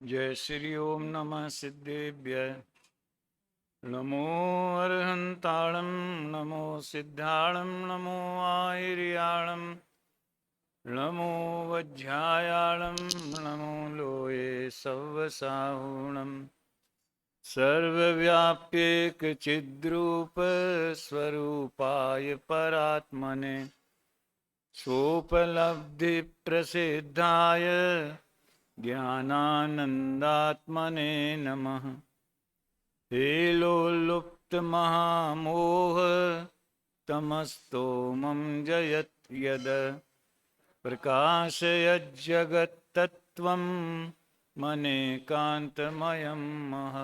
जय श्री ओम नमः सिद्धेभ्य नमो अर्हन्ताणं नमो सिद्धाणं नमो आहिर्याणं नमो वज्झायाणं नमो लोये सव्वसाहुणं सर्वव्याप्येकचिद्रूप स्वरूपाय परात्मने सोपलब्धिप्रसिद्धाय ज्ञानानन्दात्मने नमः। हे लोलुप्तमहामोह तमस्तोमं जयत् यद प्रकाशयज्जगत्तत्त्वं मनेकान्तमयं महः।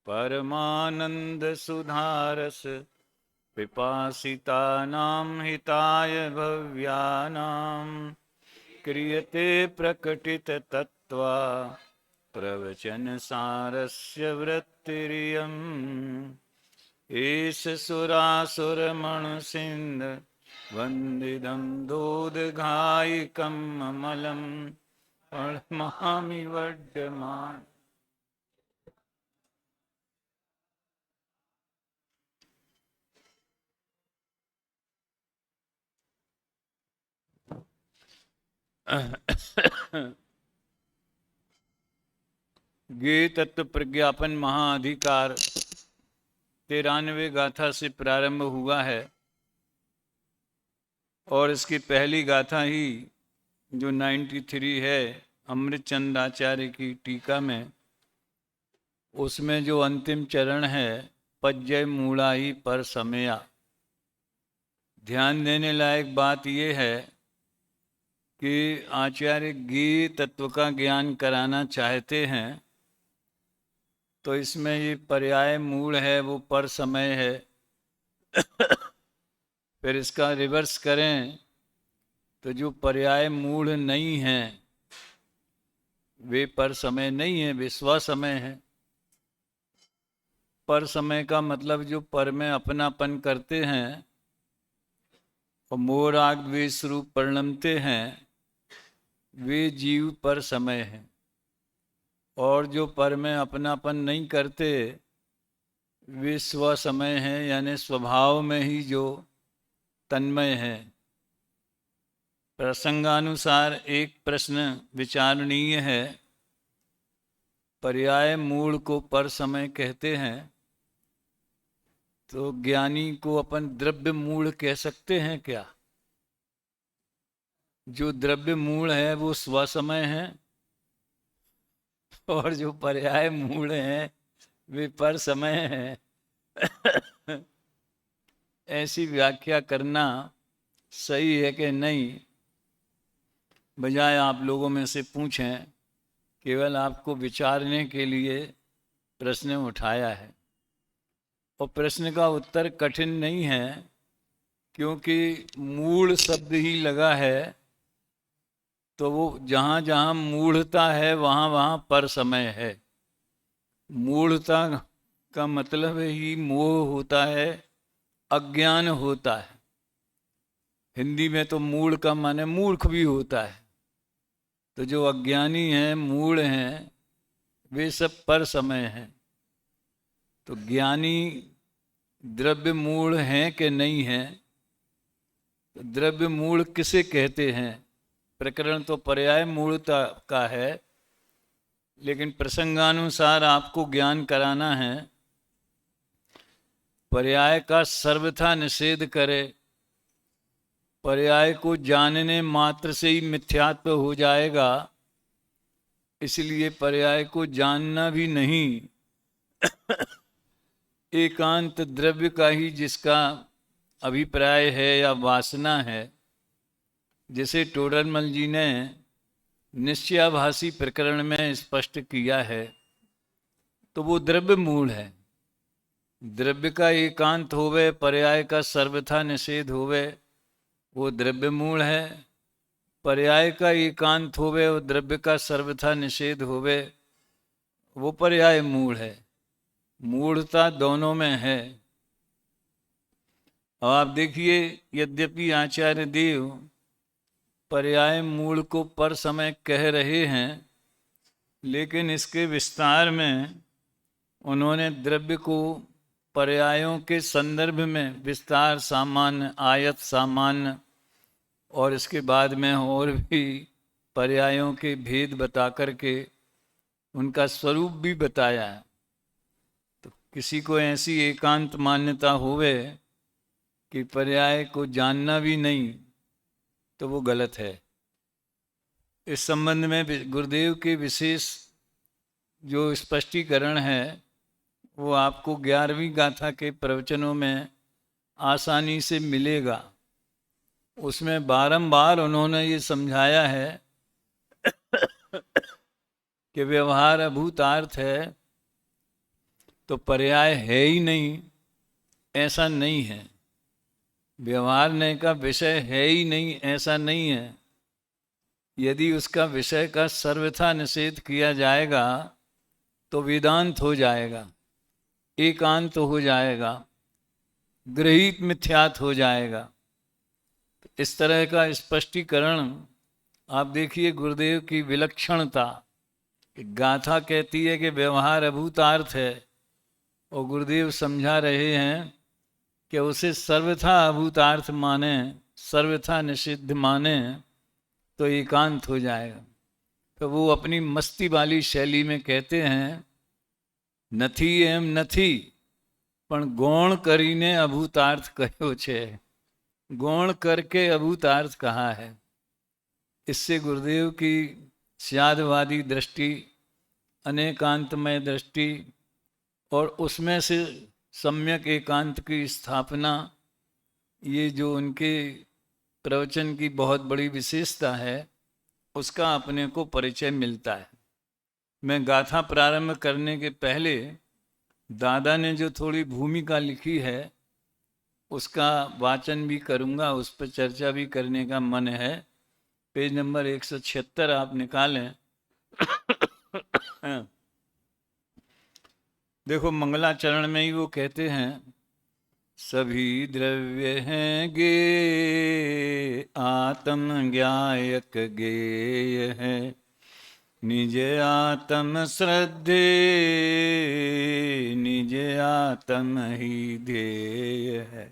परमानन्दसुधारस पिपासितानां हिताय भव्यानां क्रियते प्रकटिततत्त्वा प्रवचनसारस्य वृत्तिरियम्। एष सुरासुरमणुषिन्द वन्दितं दोदघायिकम् अमलं प्रणमामि वर्धमान्। गे तत्व प्रज्ञापन महाअधिकार 93 गाथा से प्रारंभ हुआ है और इसकी पहली गाथा ही जो 93 है अमृतचंद आचार्य की टीका में, उसमें जो अंतिम चरण है पज्जय मूढ़ाई पर समया। ध्यान देने लायक बात यह है कि आचार्य गे तत्व का ज्ञान कराना चाहते हैं तो इसमें ये पर्याय मूल है वो पर समय है। फिर इसका रिवर्स करें तो जो पर्याय मूल नहीं है वे पर समय नहीं है, वे स्व समय है। पर समय का मतलब जो पर में अपनापन करते हैं और मोह राग द्वेष रूप परिणमते हैं वे जीव पर समय है, और जो पर में अपनापन नहीं करते वे स्व समय हैं, यानी स्वभाव में ही जो तन्मय है। प्रसंगानुसार एक प्रश्न विचारणीय है। पर्याय मूल को पर समय कहते हैं तो ज्ञानी को अपन द्रव्य मूल कह सकते हैं क्या? जो द्रव्य मूल है वो स्व समय है और जो पर्याय मूल है वे पर समय है। ऐसी व्याख्या करना सही है कि नहीं, बजाय आप लोगों में से पूछें, केवल आपको विचारने के लिए प्रश्न उठाया है। और प्रश्न का उत्तर कठिन नहीं है क्योंकि मूल शब्द ही लगा है, तो वो जहाँ जहाँ मूढ़ता है वहाँ वहाँ पर समय है। मूढ़ता का मतलब ही मोह होता है, अज्ञान होता है। हिंदी में तो मूढ़ का माने मूर्ख भी होता है। तो जो अज्ञानी हैं, मूढ़ हैं, वे सब पर समय हैं। तो ज्ञानी द्रव्य मूढ़ हैं कि नहीं हैं? तो द्रव्य मूढ़ किसे कहते हैं? प्रकरण तो पर्याय मूढ़ता का है, लेकिन प्रसंगानुसार आपको ज्ञान कराना है। पर्याय का सर्वथा निषेध करे, पर्याय को जानने मात्र से ही मिथ्यात्व हो जाएगा, इसलिए पर्याय को जानना भी नहीं। एकांत द्रव्य का ही जिसका अभिप्राय है या वासना है, जैसे टोडरमल जी ने निश्चयाभासी प्रकरण में स्पष्ट किया है, तो वो द्रव्य मूल है। द्रव्य का एकांत होवे, पर्याय का सर्वथा निषेध होवे, वो द्रव्य मूल है। पर्याय का एकांत होवे और द्रव्य का सर्वथा निषेध होवे, वो पर्याय मूल है। मूढ़ता दोनों में है। अब आप देखिए, यद्यपि आचार्य देव पर्याय मूल को पर समय कह रहे हैं, लेकिन इसके विस्तार में उन्होंने द्रव्य को पर्यायों के संदर्भ में विस्तार, सामान्य, आयत, सामान्य और इसके बाद में और भी पर्यायों के भेद बता करके उनका स्वरूप भी बताया है। तो किसी को ऐसी एकांत मान्यता होवे कि पर्याय को जानना भी नहीं, तो वो गलत है। इस संबंध में गुरुदेव के विशेष जो स्पष्टीकरण है वो आपको 11वीं गाथा के प्रवचनों में आसानी से मिलेगा। उसमें बारंबार उन्होंने ये समझाया है कि व्यवहार अभूतार्थ है तो पर्याय है ही नहीं, ऐसा नहीं है। व्यवहार ने का विषय है ही नहीं, ऐसा नहीं है। यदि उसका विषय का सर्वथा निषेध किया जाएगा तो वेदांत हो जाएगा, एकांत हो जाएगा, गृहीत मिथ्यात हो जाएगा। इस तरह का स्पष्टीकरण आप देखिए गुरुदेव की विलक्षणता। गाथा कहती है कि व्यवहार अभूतार्थ है और गुरुदेव समझा रहे हैं कि उसे सर्वथा अभूतार्थ माने, सर्वथा निषिद्ध माने तो एकांत हो जाएगा। तो वो अपनी मस्ती वाली शैली में कहते हैं, નથી એમ નથી પણ ગૌણ કરીને અભૂતાર્થ કહ્યો છે। गौण करके अभूतार्थ कहा है। इससे गुरुदेव की स्यादवादी दृष्टि, अनेकांतमय दृष्टि और उसमें से सम्यक एकांत की स्थापना, ये जो उनके प्रवचन की बहुत बड़ी विशेषता है, उसका अपने को परिचय मिलता है। मैं गाथा प्रारंभ करने के पहले दादा ने जो थोड़ी भूमिका लिखी है उसका वाचन भी करूंगा, उस पर चर्चा भी करने का मन है। पेज नंबर 176 आप निकालें। देखो मंगलाचरण में ही वो कहते हैं, सभी द्रव्य हैं गे आत्म ज्ञायक गेय है, निज आत्म श्रद्धे निज आत्म ही ध्येय है।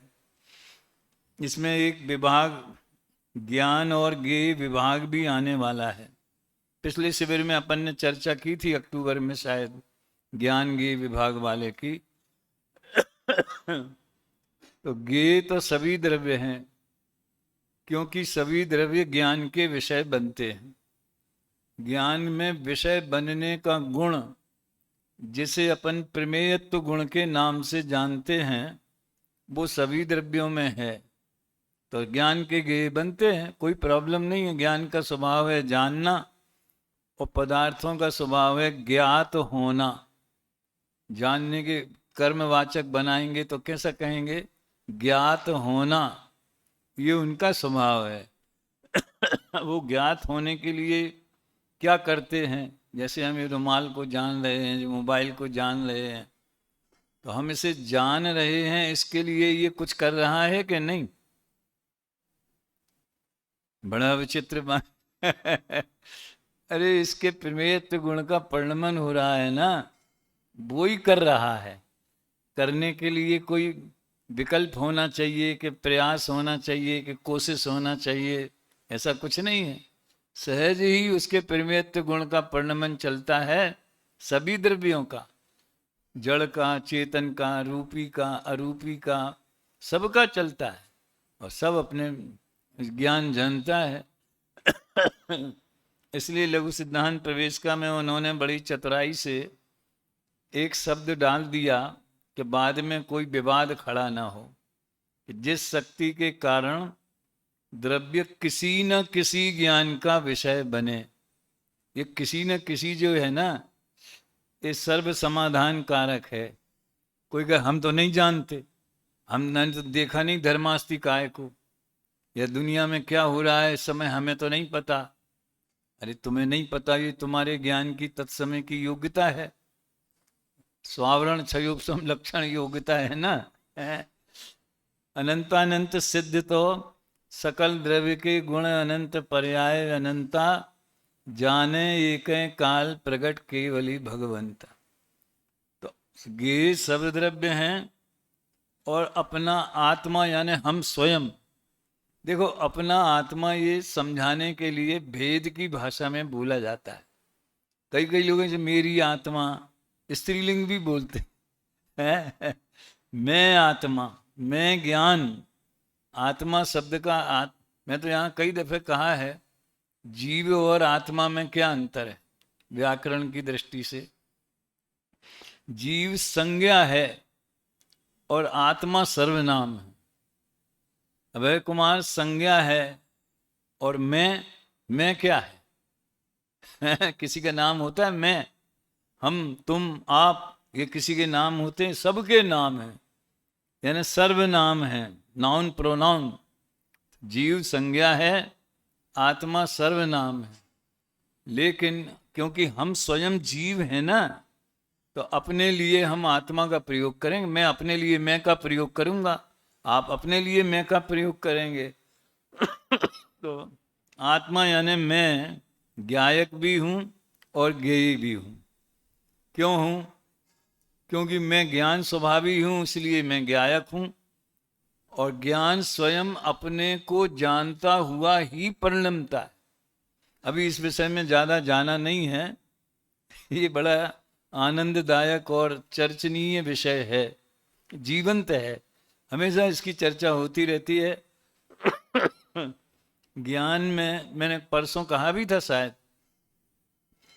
इसमें एक विभाग ज्ञान और ज्ञेय विभाग भी आने वाला है। पिछले शिविर में अपन ने चर्चा की थी, अक्टूबर में शायद, ज्ञान ज्ञेय विभाग वाले की। तो ज्ञेय तो सभी द्रव्य हैं, क्योंकि सभी द्रव्य ज्ञान के विषय बनते हैं। ज्ञान में विषय बनने का गुण जिसे अपन प्रमेयत्व गुण के नाम से जानते हैं वो सभी द्रव्यों में है। तो ज्ञान के ज्ञेय बनते हैं, कोई प्रॉब्लम नहीं है। ज्ञान का स्वभाव है जानना और पदार्थों का स्वभाव है ज्ञात होना। जानने के कर्मवाचक बनाएंगे तो कैसा कहेंगे, ज्ञात होना, ये उनका स्वभाव है। वो ज्ञात होने के लिए क्या करते हैं, जैसे हम ये रुमाल को जान रहे हैं, जो मोबाइल को जान रहे हैं, तो हम इसे जान रहे हैं, इसके लिए ये कुछ कर रहा है कि नहीं? बड़ा विचित्र बात। अरे इसके प्रमेयत्व गुण का परिणमन हो रहा है ना, वो ही कर रहा है। करने के लिए कोई विकल्प होना चाहिए कि प्रयास होना चाहिए कि कोशिश होना चाहिए, ऐसा कुछ नहीं है। सहज ही उसके प्रमेयत्व गुण का परिणमन चलता है सभी द्रव्यों का, जड़ का, चेतन का, रूपी का, अरूपी का, सबका चलता है और सब अपने ज्ञान जानता है। इसलिए लघु सिद्धांत प्रवेशिका में उन्होंने बड़ी चतुराई से एक शब्द डाल दिया कि बाद में कोई विवाद खड़ा ना हो, कि जिस शक्ति के कारण द्रव्य किसी न किसी ज्ञान का विषय बने। ये किसी न किसी जो है ना, ये सर्व समाधान कारक है। कोई कहे हम तो नहीं जानते, हमने तो देखा नहीं धर्मास्ति काय को, या दुनिया में क्या हो रहा है इस समय हमें तो नहीं पता। अरे तुम्हें नहीं पता, ये तुम्हारे ज्ञान की तत्समय की योग्यता है। स्वावरण क्षयोपम लक्षण योग्यता है ना। अनंतानंत सिद्ध तो सकल द्रव्य के गुण अनंत पर्याय अनंता जाने एक काल प्रगट केवली भगवंता। तो ये सब द्रव्य हैं और अपना आत्मा यानी हम स्वयं। देखो, अपना आत्मा ये समझाने के लिए भेद की भाषा में बोला जाता है। कई कई लोग हैं मेरी आत्मा, स्त्रीलिंग भी बोलते हैं। मैं आत्मा, मैं ज्ञान। आत्मा शब्द का मैं तो यहाँ कई दफे कहा है, जीव और आत्मा में क्या अंतर है व्याकरण की दृष्टि से। जीव संज्ञा है और आत्मा सर्वनाम है। अभय कुमार संज्ञा है और मैं क्या है? किसी का नाम होता है मैं? हम, तुम, आप, ये किसी के नाम होते हैं? सबके नाम हैं, यानी सर्वनाम है, नाउन प्रोनाउन। जीव संज्ञा है, आत्मा सर्वनाम है। लेकिन क्योंकि हम स्वयं जीव हैं ना, तो अपने लिए हम आत्मा का प्रयोग करेंगे। मैं अपने लिए मैं का प्रयोग करूंगा, आप अपने लिए मैं का प्रयोग करेंगे। तो आत्मा यानी मैं ज्ञायक भी हूं और ज्ञेय भी हूं। क्यों हूं? क्योंकि मैं ज्ञान स्वभावी हूं, इसलिए मैं ज्ञायक हूं। और ज्ञान स्वयं अपने को जानता हुआ ही परिणमता है। अभी इस विषय में ज़्यादा जाना नहीं है, ये बड़ा आनंददायक और चर्चनीय विषय है, जीवंत है, हमेशा इसकी चर्चा होती रहती है। ज्ञान में मैंने परसों कहा भी था शायद,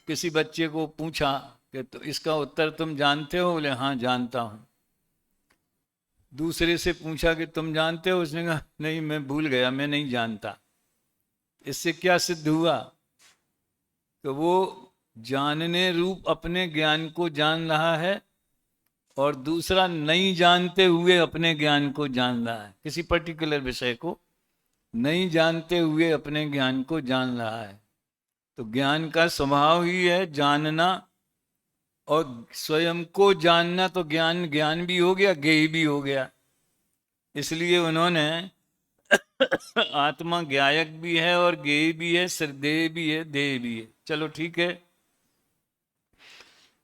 किसी बच्चे को पूछा कि तो इसका उत्तर तुम जानते हो? बोले हाँ जानता हूँ। दूसरे से पूछा कि तुम जानते हो? उसने कहा नहीं मैं भूल गया, मैं नहीं जानता। इससे क्या सिद्ध हुआ? कि वो जानने रूप अपने ज्ञान को जान रहा है और दूसरा नहीं जानते हुए अपने ज्ञान को जान रहा है। किसी पर्टिकुलर विषय को नहीं जानते हुए अपने ज्ञान को जान रहा है। तो ज्ञान का स्वभाव ही है जानना, और स्वयं को जानना। तो ज्ञान ज्ञान भी हो गया, ज्ञेय भी हो गया। इसलिए उन्होंने आत्मा ज्ञायक भी है और ज्ञेय भी है, श्रद्धेय भी है, देह भी है। चलो ठीक है,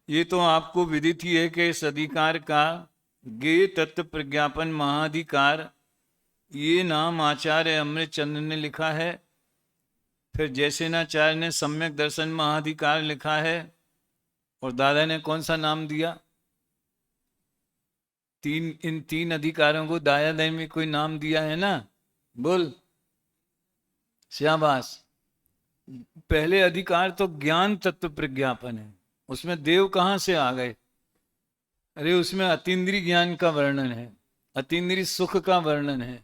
ये तो आपको विदित ही है कि इस अधिकार का ज्ञेय तत्व प्रज्ञापन महाधिकार, ये नाम आचार्य अमृतचंद्र ने लिखा है। फिर जयसेनाचार्य ने सम्यक दर्शन महाधिकार लिखा है। और दादा ने कौन सा नाम दिया? इन तीन अधिकारों को दादा में कोई नाम दिया है ना? बोल श्याबास। पहले अधिकार तो ज्ञान तत्व प्रज्ञापन है, उसमें देव कहाँ से आ गए? अरे उसमें अतीन्द्रिय ज्ञान का वर्णन है, अतीन्द्रिय सुख का वर्णन है।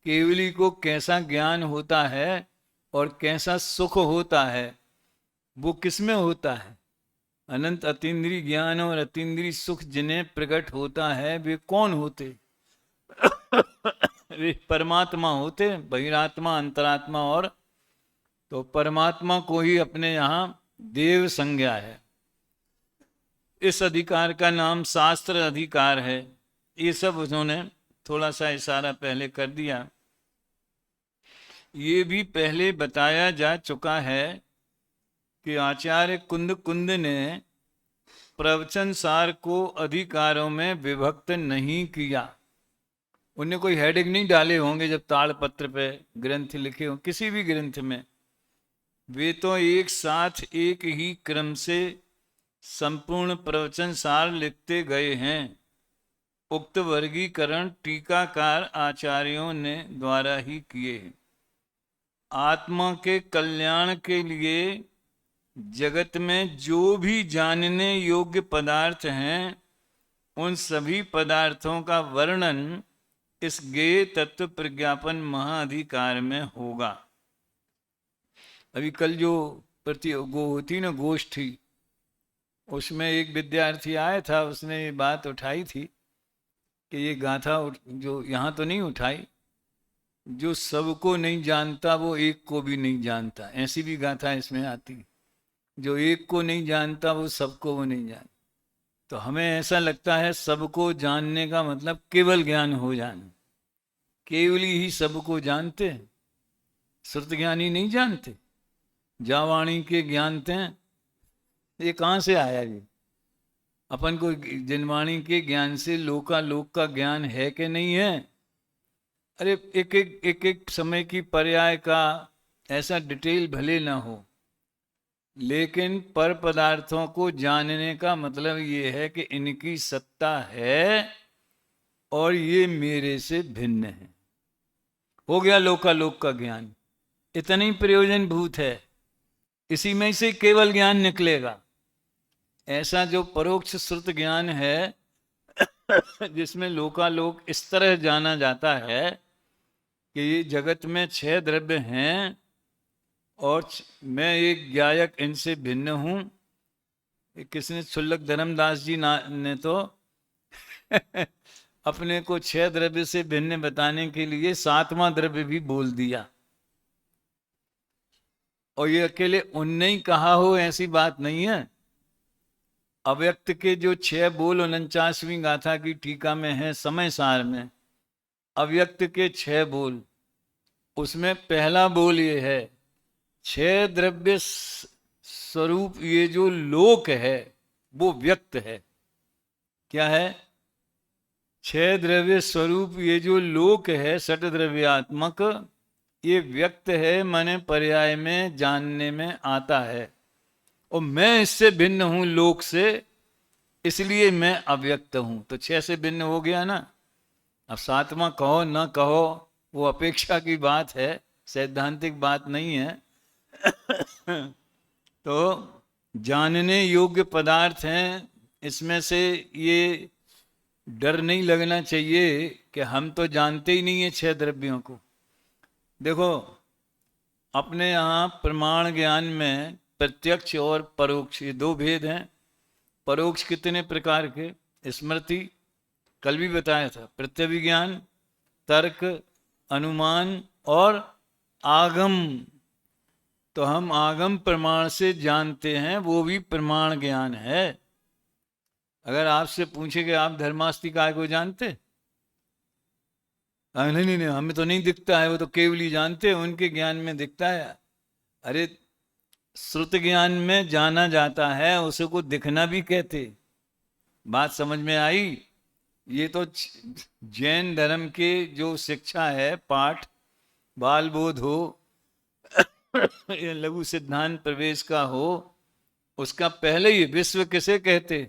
केवली को कैसा ज्ञान होता है और कैसा सुख होता है, वो किसमें होता है? अनंत अतीन्द्रिय ज्ञान और अतीन्द्रिय सुख जिन्हें प्रकट होता है वे कौन होते? वे परमात्मा होते, बहिरात्मा, अंतरात्मा। और तो परमात्मा को ही अपने यहाँ देव संज्ञा है। इस अधिकार का नाम शास्त्र अधिकार है। ये सब उन्होंने थोड़ा सा इशारा पहले कर दिया। ये भी पहले बताया जा चुका है कि आचार्य कुंद ने प्रवचन सार को अधिकारों में विभक्त नहीं किया। उन्हें कोई हेडिंग नहीं डाले होंगे जब ताड़पत्र पे ग्रंथ लिखे हो, किसी भी ग्रंथ में। वे तो एक साथ एक ही क्रम से संपूर्ण प्रवचन सार लिखते गए हैं। उक्त वर्गीकरण टीकाकार आचार्यों ने द्वारा ही किए। आत्मा के कल्याण के लिए जगत में जो भी जानने योग्य पदार्थ हैं, उन सभी पदार्थों का वर्णन इस ज्ञेय तत्व प्रज्ञापन महाअधिकार में होगा। अभी कल जो होती ना गोष्ठी, उसमें एक विद्यार्थी आया था, उसने ये बात उठाई थी कि ये गाथा जो यहाँ तो नहीं उठाई, जो सबको नहीं जानता वो एक को भी नहीं जानता, ऐसी भी गाथा इसमें आती। जो एक को नहीं जानता वो सबको वो नहीं जानता। तो हमें ऐसा लगता है सबको जानने का मतलब केवल ज्ञान हो जाना, केवली ही सबको जानते हैं, श्रुत ज्ञानी नहीं जानते। जावाणी के ज्ञान थे, ये कहाँ से आया ये? अपन को जिनवाणी के ज्ञान से लोकालोक का ज्ञान है कि नहीं है? अरे एक समय की पर्याय का ऐसा डिटेल भले ना हो, लेकिन पर पदार्थों को जानने का मतलब ये है कि इनकी सत्ता है और ये मेरे से भिन्न है। हो गया लोकालोक का ज्ञान, इतना ही प्रयोजन भूत है, इसी में से केवल ज्ञान निकलेगा। ऐसा जो परोक्ष श्रुत ज्ञान है जिसमें लोकालोक इस तरह जाना जाता है कि ये जगत में 6 द्रव्य हैं और मैं एक ज्ञायक इनसे भिन्न हूं। किसने, सुल्लक धर्मदास जी ने तो अपने को 6 द्रव्य से भिन्न बताने के लिए 7वां द्रव्य भी बोल दिया, और ये अकेले उनने ही कहा हो ऐसी बात नहीं है। अव्यक्त के जो 6 बोल 49वीं गाथा की टीका में है, समय सार में अव्यक्त के 6 बोल, उसमें पहला बोल ये है, 6 द्रव्य स्वरूप ये जो लोक है वो व्यक्त है। क्या है? 6 द्रव्य स्वरूप ये जो लोक है षट द्रव्यात्मक, ये व्यक्त है, माने पर्याय में जानने में आता है, और मैं इससे भिन्न हूं लोक से, इसलिए मैं अव्यक्त हूं। तो 6 से भिन्न हो गया ना। अब 7वां कहो ना कहो वो अपेक्षा की बात है, सैद्धांतिक बात नहीं है। तो जानने योग्य पदार्थ हैं, इसमें से ये डर नहीं लगना चाहिए कि हम तो जानते ही नहीं है 6 द्रव्यों को। देखो, अपने यहाँ प्रमाण ज्ञान में प्रत्यक्ष और परोक्ष, ये 2 भेद हैं। परोक्ष कितने प्रकार के? स्मृति, कल भी बताया था, प्रत्यभिज्ञान, तर्क, अनुमान और आगम। तो हम आगम प्रमाण से जानते हैं, वो भी प्रमाण ज्ञान है। अगर आपसे पूछे कि आप धर्मास्ति काय को जानते? नहीं नहीं नहीं, हमें तो नहीं दिखता है, वो तो केवल ही जानते हैं, उनके ज्ञान में दिखता है। अरे श्रुत ज्ञान में जाना जाता है, उसको दिखना भी कहते। बात समझ में आई? ये तो जैन धर्म के जो शिक्षा है, पाठ बाल बोध हो या लघु सिद्धांत प्रवेश का हो, उसका पहले ही विश्व किसे कहते?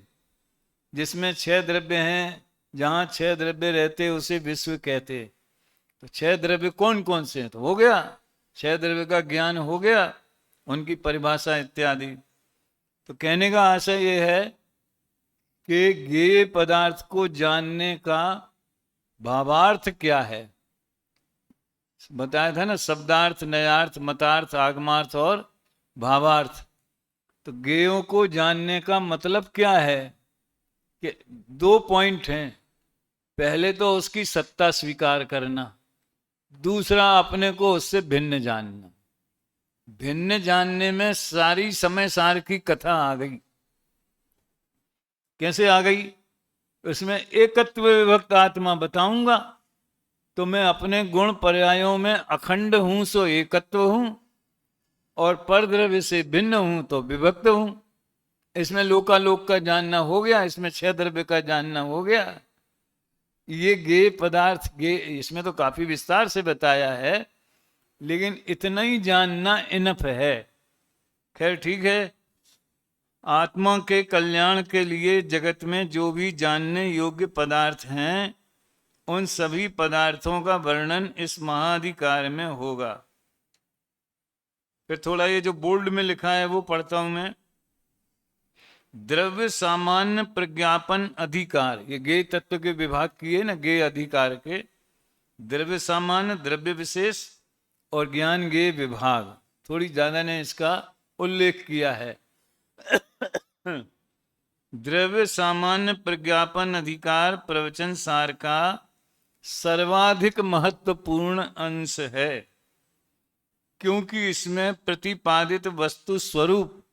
जिसमें 6 द्रव्य हैं, जहां 6 द्रव्य रहते उसे विश्व कहते। तो 6 द्रव्य कौन कौन से हैं? तो हो गया 6 द्रव्य का ज्ञान हो गया, उनकी परिभाषा इत्यादि। तो कहने का आशय यह है कि ज्ञेय पदार्थ को जानने का भावार्थ क्या है। बताया था ना, शब्दार्थ, नयार्थ, मतार्थ, आगमार्थ और भावार्थ। तो ज्ञेयों को जानने का मतलब क्या है कि 2 पॉइंट हैं। पहले तो उसकी सत्ता स्वीकार करना, दूसरा अपने को उससे भिन्न जानना। भिन्न जानने में सारी समय सार की कथा आ गई। कैसे आ गई? उसमें एकत्व विभक्त आत्मा बताऊंगा तो मैं अपने गुण पर्यायों में अखंड हूं सो एकत्व हूं, और परद्रव्य से भिन्न हूं तो विभक्त हूं। इसमें लोकालोक का जानना हो गया, इसमें 6 द्रव्य का जानना हो गया। ये ज्ञेय पदार्थ, इसमें तो काफी विस्तार से बताया है, लेकिन इतना ही जानना इनफ है। खैर ठीक है, आत्मा के कल्याण के लिए जगत में जो भी जानने योग्य पदार्थ हैं, उन सभी पदार्थों का वर्णन इस महाधिकार में होगा। फिर थोड़ा ये जो बोल्ड में लिखा है वो पढ़ता हूं मैं। द्रव्य सामान्य प्रज्ञापन अधिकार, ये ज्ञेय तत्व के विभाग किए ना, ज्ञेय अधिकार के। द्रव्य सामान्य, द्रव्य विशेष और ज्ञान ज्ञेय विभाग, थोड़ी ज्यादा ने इसका उल्लेख किया है। द्रव्य सामान्य प्रज्ञापन अधिकार प्रवचन सार का सर्वाधिक महत्वपूर्ण अंश है, क्योंकि इसमें प्रतिपादित वस्तु स्वरूप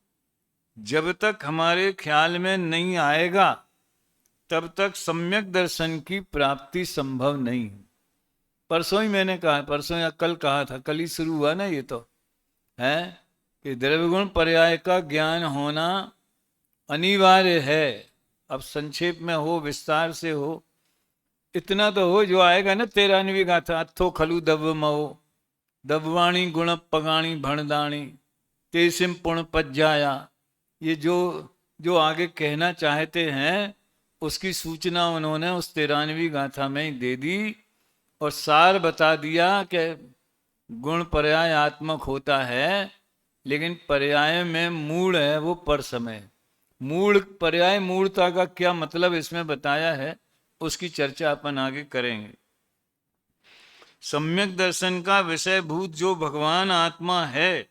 जब तक हमारे ख्याल में नहीं आएगा तब तक सम्यक दर्शन की प्राप्ति संभव नहीं है। परसों ही मैंने कहा, परसों या कल कहा था, कल ही शुरू हुआ ना ये तो है, कि द्रव्य गुण पर्याय का ज्ञान होना अनिवार्य है। अब संक्षेप में हो, विस्तार से हो, इतना तो हो जो आएगा ना 13वीं गाथा, अथो खलु दव महो दबवाणी गुण पगाणी भणदाणी तेसिम पुण पज्जाया। ये जो जो आगे कहना चाहते हैं उसकी सूचना उन्होंने उस 13वीं गाथा में ही दे दी और सार बता दिया कि गुण पर्याय आत्मक होता है, लेकिन पर्याय में मूल है वो पर समय। मूल पर्याय मूलता का क्या मतलब इसमें बताया है, उसकी चर्चा अपन आगे करेंगे। सम्यक दर्शन का विषय भूत जो भगवान आत्मा है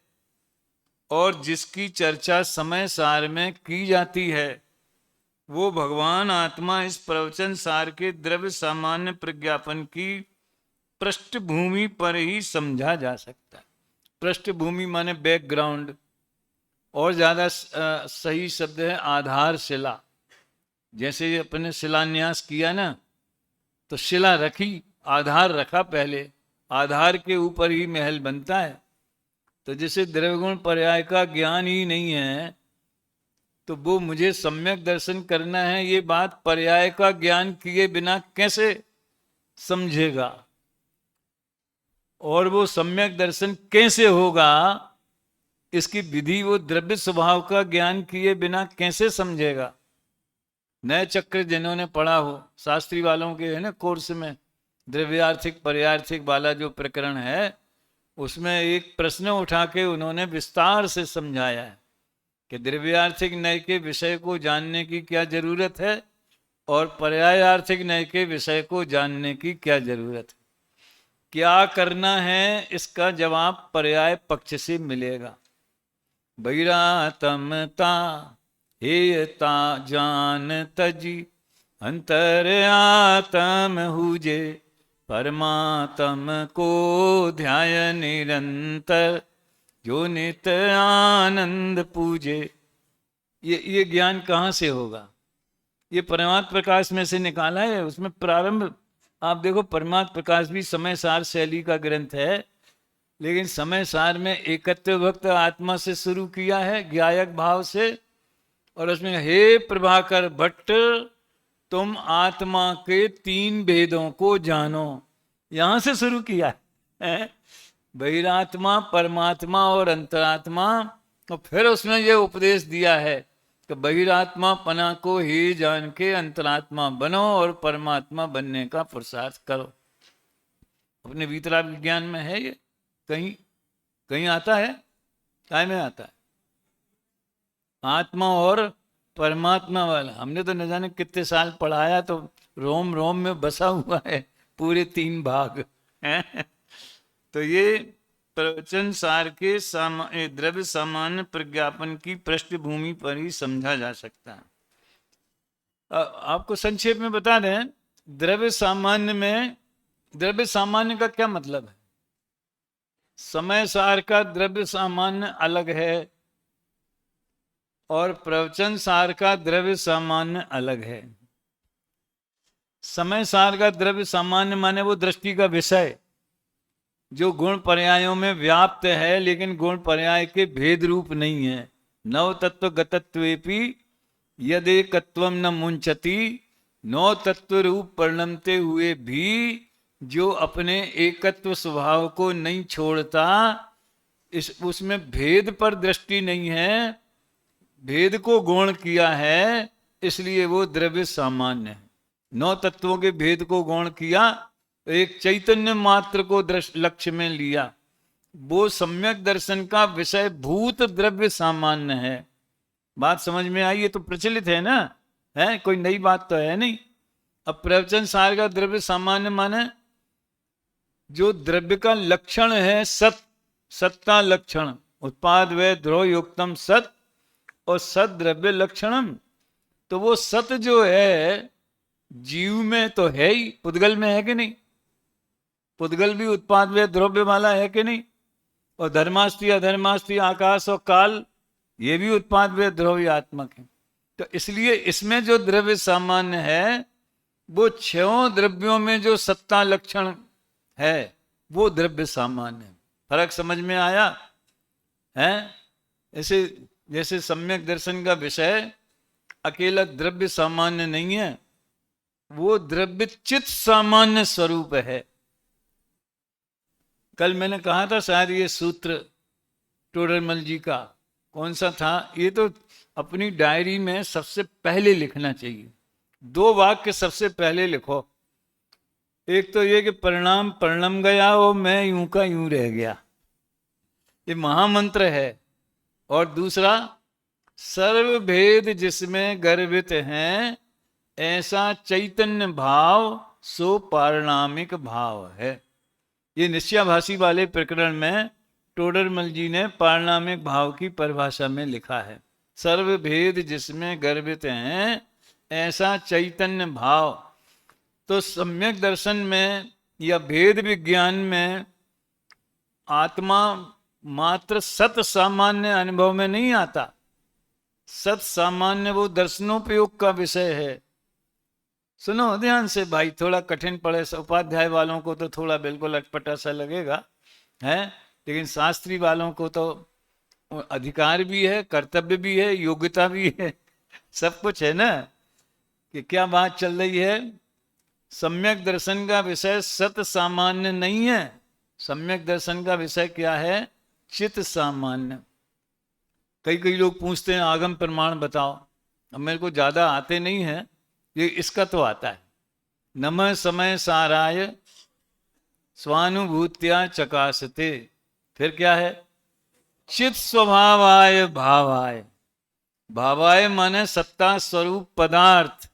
और जिसकी चर्चा समय सार में की जाती है, वो भगवान आत्मा इस प्रवचन सार के द्रव्य सामान्य प्रज्ञापन की पृष्ठभूमि पर ही समझा जा सकता है। पृष्ठभूमि माने बैकग्राउंड, और ज्यादा सही शब्द है आधारशिला। जैसे अपने शिलान्यास किया ना, तो शिला रखी, आधार रखा पहले, आधार के ऊपर ही महल बनता है। तो जैसे द्रव्यगुण पर्याय का ज्ञान ही नहीं है, तो वो मुझे सम्यक दर्शन करना है, ये बात पर्याय का ज्ञान किए बिना कैसे समझेगा, और वो सम्यक दर्शन कैसे होगा, इसकी विधि वो द्रव्य स्वभाव का ज्ञान किए बिना कैसे समझेगा। नए चक्र जिन्होंने पढ़ा हो, शास्त्री वालों के है ना कोर्स में, द्रव्यार्थिक पर्यार्थिक वाला जो प्रकरण है, उसमें एक प्रश्न उठा के उन्होंने विस्तार से समझाया है कि द्रव्यार्थिक नय के विषय को जानने की क्या जरूरत है और पर्यायार्थिक नय के विषय को जानने की क्या जरूरत है। क्या करना है, इसका जवाब पर्याय पक्ष से मिलेगा। बैरातमता हेयता जान तजी अंतर आत्म हुजे परमात्म को ध्याय निरंतर जो नित आनंद पूजे। ये ज्ञान कहाँ से होगा? ये परमात्म प्रकाश में से निकाला है। उसमें प्रारंभ आप देखो, परमात्म प्रकाश भी समय सार शैली का ग्रंथ है, लेकिन समय सार में एकत्व भक्त आत्मा से शुरू किया है, ज्ञायक भाव से, और उसमें हे प्रभाकर भट्ट तुम आत्मा के 3 भेदों को जानो, यहां से शुरू किया है। बहिरात्मा, परमात्मा और अंतरात्मा, और फिर उसने ये उपदेश दिया है कि बहिरात्मा पना को ही जान के अंतरात्मा बनो और परमात्मा बनने का पुरुषार्थ करो। अपने भीतरा विज्ञान में है ये, कहीं कहीं आता है, काय में आता है आत्मा और परमात्मा वाला। हमने तो न जाने कितने साल पढ़ाया, तो रोम रोम में बसा हुआ है पूरे 3 भाग हैं। तो ये प्रवचन सार के द्रव्य सामान्य प्रज्ञापन की पृष्ठभूमि पर ही समझा जा सकता है। आपको संक्षेप में बता दें, द्रव्य सामान्य में, द्रव्य सामान्य का क्या मतलब है? समय सार का द्रव्य सामान्य अलग है और प्रवचन सार का द्रव्य सामान्य अलग है। समय सार का द्रव्य सामान्य माने वो दृष्टि का विषय जो गुण पर्यायों में व्याप्त है, लेकिन गुण पर्याय के भेद रूप नहीं है। नव तत्व गतत्वेपि यदेकत्वम न मुंचति, नौ तत्व रूप परिणमते हुए भी जो अपने एकत्व स्वभाव को नहीं छोड़ता, इस उसमें भेद पर दृष्टि नहीं है, भेद को गौण किया है, इसलिए वो द्रव्य सामान्य है। 9 तत्वों के भेद को गौण किया, एक चैतन्य मात्र को लक्ष्य में लिया, वो सम्यक दर्शन का विषय भूत द्रव्य सामान्य है। बात समझ में आई? ये तो प्रचलित है ना, है कोई नई बात तो है नहीं। अब प्रवचन सार का द्रव्य सामान्य माने जो द्रव्य का लक्षण है सत, सत्ता लक्षण, उत्पाद व ध्रुव युक्तम सत और सत द्रव्य लक्षणम। तो वो सत जो है जीव में तो है ही, पुद्गल में है कि नहीं? पुद्गल भी उत्पाद व द्रव्य वाला है कि नहीं? और धर्मास्ति अधर्मास्ति आकाश और काल, ये भी उत्पाद व द्रव्य आत्मक है। तो इसलिए इसमें जो द्रव्य सामान्य है, वो 6 द्रव्यों में जो सत्ता लक्षण है वो द्रव्य सामान्य है। फर्क समझ में आया है? ऐसे जैसे सम्यक दर्शन का विषय अकेला द्रव्य सामान्य नहीं है, वो द्रव्य चित सामान्य स्वरूप है। कल मैंने कहा था शायद ये सूत्र टोडरमल जी का कौन सा था, ये तो अपनी डायरी में सबसे पहले लिखना चाहिए। 2 वाक्य सबसे पहले लिखो। एक तो ये कि परिणाम परिणम गया वो मैं यूं का यूं रह गया, ये महामंत्र है। और दूसरा, सर्व भेद जिसमें गर्भित हैं ऐसा चैतन्य भाव सो पारिणामिक भाव है। ये निश्चयाभासी वाले प्रकरण में टोडरमल जी ने पारिणामिक भाव की परिभाषा में लिखा है, सर्व भेद जिसमें गर्भित हैं ऐसा चैतन्य भाव। तो सम्यक दर्शन में या भेद विज्ञान में आत्मा मात्र सत सामान्य अनुभव में नहीं आता। सत सामान्य वो दर्शनोपयोग का विषय है। सुनो ध्यान से भाई, थोड़ा कठिन पड़े उपाध्याय वालों को तो थोड़ा बिल्कुल अटपटा सा लगेगा है, लेकिन शास्त्री वालों को तो अधिकार भी है, कर्तव्य भी है, योग्यता भी है, सब कुछ है ना। कि क्या बात चल रही है, सम्यक दर्शन का विषय सत सामान्य नहीं है। सम्यक दर्शन का विषय क्या है? चित सामान्य। कई लोग पूछते हैं आगम प्रमाण बताओ। अब मेरे को ज्यादा आते नहीं है, ये इसका तो आता है, नमः समय साराय स्वानुभूत्या चकासते। फिर क्या है? चित स्वभावाय भावाय। भावाय माने सत्ता स्वरूप पदार्थ,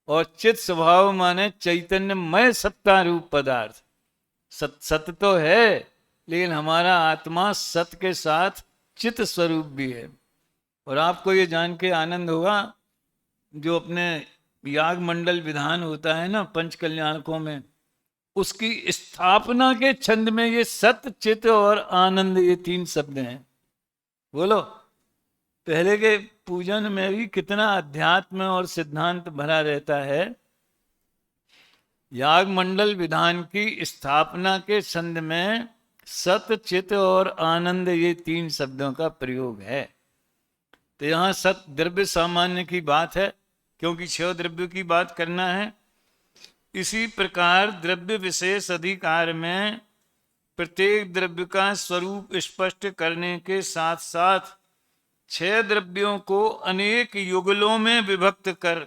और चित स्वभाव माने चैतन्यमय सत्ता रूप पदार्थ। सत्य तो है, लेकिन हमारा आत्मा सत्य के साथ चित स्वरूप भी है। और आपको ये जान के आनंद होगा, जो अपने याग मंडल विधान होता है ना पंच कल्याणकों में, उसकी स्थापना के छंद में ये सत्य चित और आनंद ये 3 शब्द हैं। बोलो, पहले के पूजन में भी कितना अध्यात्म और सिद्धांत भरा रहता है। याग मंडल विधान की स्थापना के छंद में सत चित और आनंद ये 3 शब्दों का प्रयोग है। तो यहाँ सत द्रव्य सामान्य की बात है, क्योंकि 6 द्रव्य की बात करना है। इसी प्रकार द्रव्य विशेष अधिकार में प्रत्येक द्रव्य का स्वरूप स्पष्ट करने के साथ साथ 6 द्रव्यों को अनेक युगलों में विभक्त कर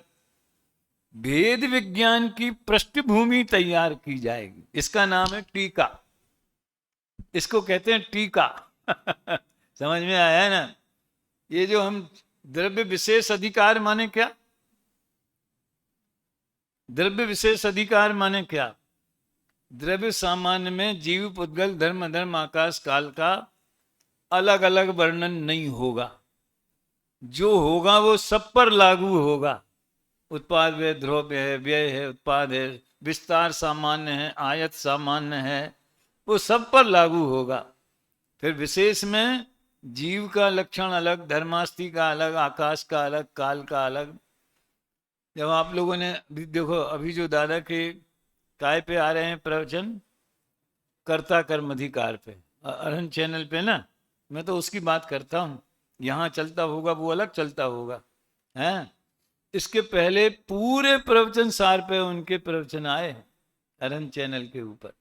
भेद विज्ञान की पृष्ठभूमि तैयार की जाएगी। इसका नाम है टीका। इसको कहते हैं टीका। समझ में आया है ना? ये जो हम द्रव्य विशेष अधिकार माने क्या? द्रव्य विशेष अधिकार माने क्या? द्रव्य सामान्य में जीव पुद्गल धर्म धर्म आकाश काल का अलग अलग वर्णन नहीं होगा। जो होगा वो सब पर लागू होगा। उत्पाद व्यय द्रव्य है, व्यय है, उत्पाद है, विस्तार सामान्य है, आयत सामान्य है, वो सब पर लागू होगा। फिर विशेष में जीव का लक्षण अलग, धर्मास्ति का अलग, आकाश का अलग, काल का अलग। जब आप लोगों ने देखो, अभी जो दादा के काय पे आ रहे हैं प्रवचन, कर्ता कर्म अधिकार पे, अरहन चैनल पे ना, मैं तो उसकी बात करता हूँ। यहाँ चलता होगा वो अलग चलता होगा है। इसके पहले पूरे प्रवचन सार पे उनके प्रवचन आए अरहन चैनल के ऊपर।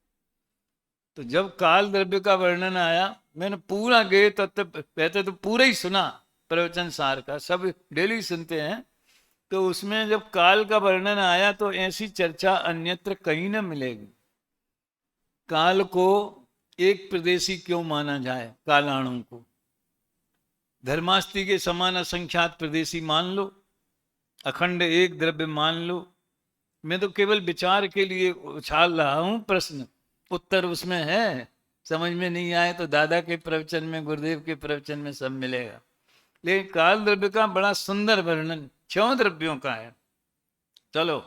तो जब काल द्रव्य का वर्णन आया, मैंने पूरा गे तत्व कहते तो पूरा ही सुना प्रवचन सार का, सब डेली सुनते हैं। तो उसमें जब काल का वर्णन आया तो ऐसी चर्चा अन्यत्र कहीं न मिलेगी। काल को एक प्रदेशी क्यों माना जाए? कालाणों को धर्मास्ति के समान असंख्यात प्रदेशी मान लो, अखंड एक द्रव्य मान लो। मैं तो केवल विचार के लिए उछाल रहा हूं प्रश्न, उत्तर उसमें है। समझ में नहीं आए तो दादा के प्रवचन में, गुरुदेव के प्रवचन में सब मिलेगा। लेकिन काल द्रव्य का बड़ा सुंदर वर्णन 6 द्रव्यों का है। चलो,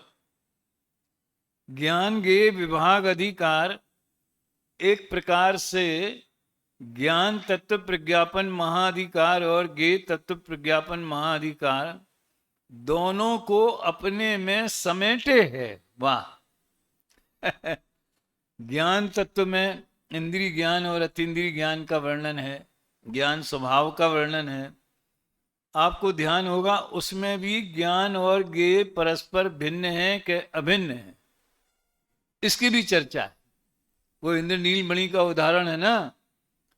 ज्ञान गे विभाग अधिकार एक प्रकार से ज्ञान तत्व प्रज्ञापन महाधिकार और गे तत्व प्रज्ञापन महाधिकार दोनों को अपने में समेटे है। वाह! ज्ञान तत्व में इंद्रिय ज्ञान और अतीन्द्रिय ज्ञान का वर्णन है। ज्ञान स्वभाव का वर्णन है। आपको ध्यान होगा उसमें भी ज्ञान और ज्ञेय परस्पर भिन्न है कि अभिन्न है, इसकी भी चर्चा है। वो इंद्रनील मणि का उदाहरण है ना,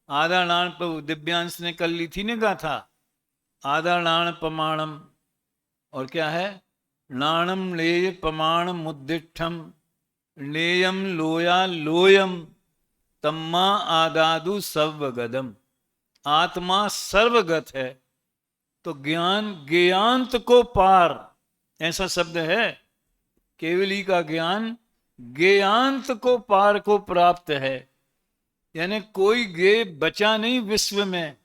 आदानान पर दिव्यांश ने कल ली थी ने कहा था, आदानान प्रमाणम, और क्या है, नाणम लेय प्रमाण मुद्दिष्ठम नेयम लोया लोयम तम्मा आदादु सर्वगदम। आत्मा सर्वगत है, तो ज्ञान ज्ञांत को पार, ऐसा शब्द है। केवली का ज्ञान ज्ञांत को पार को प्राप्त है, यानी कोई ज्ञेय बचा नहीं विश्व में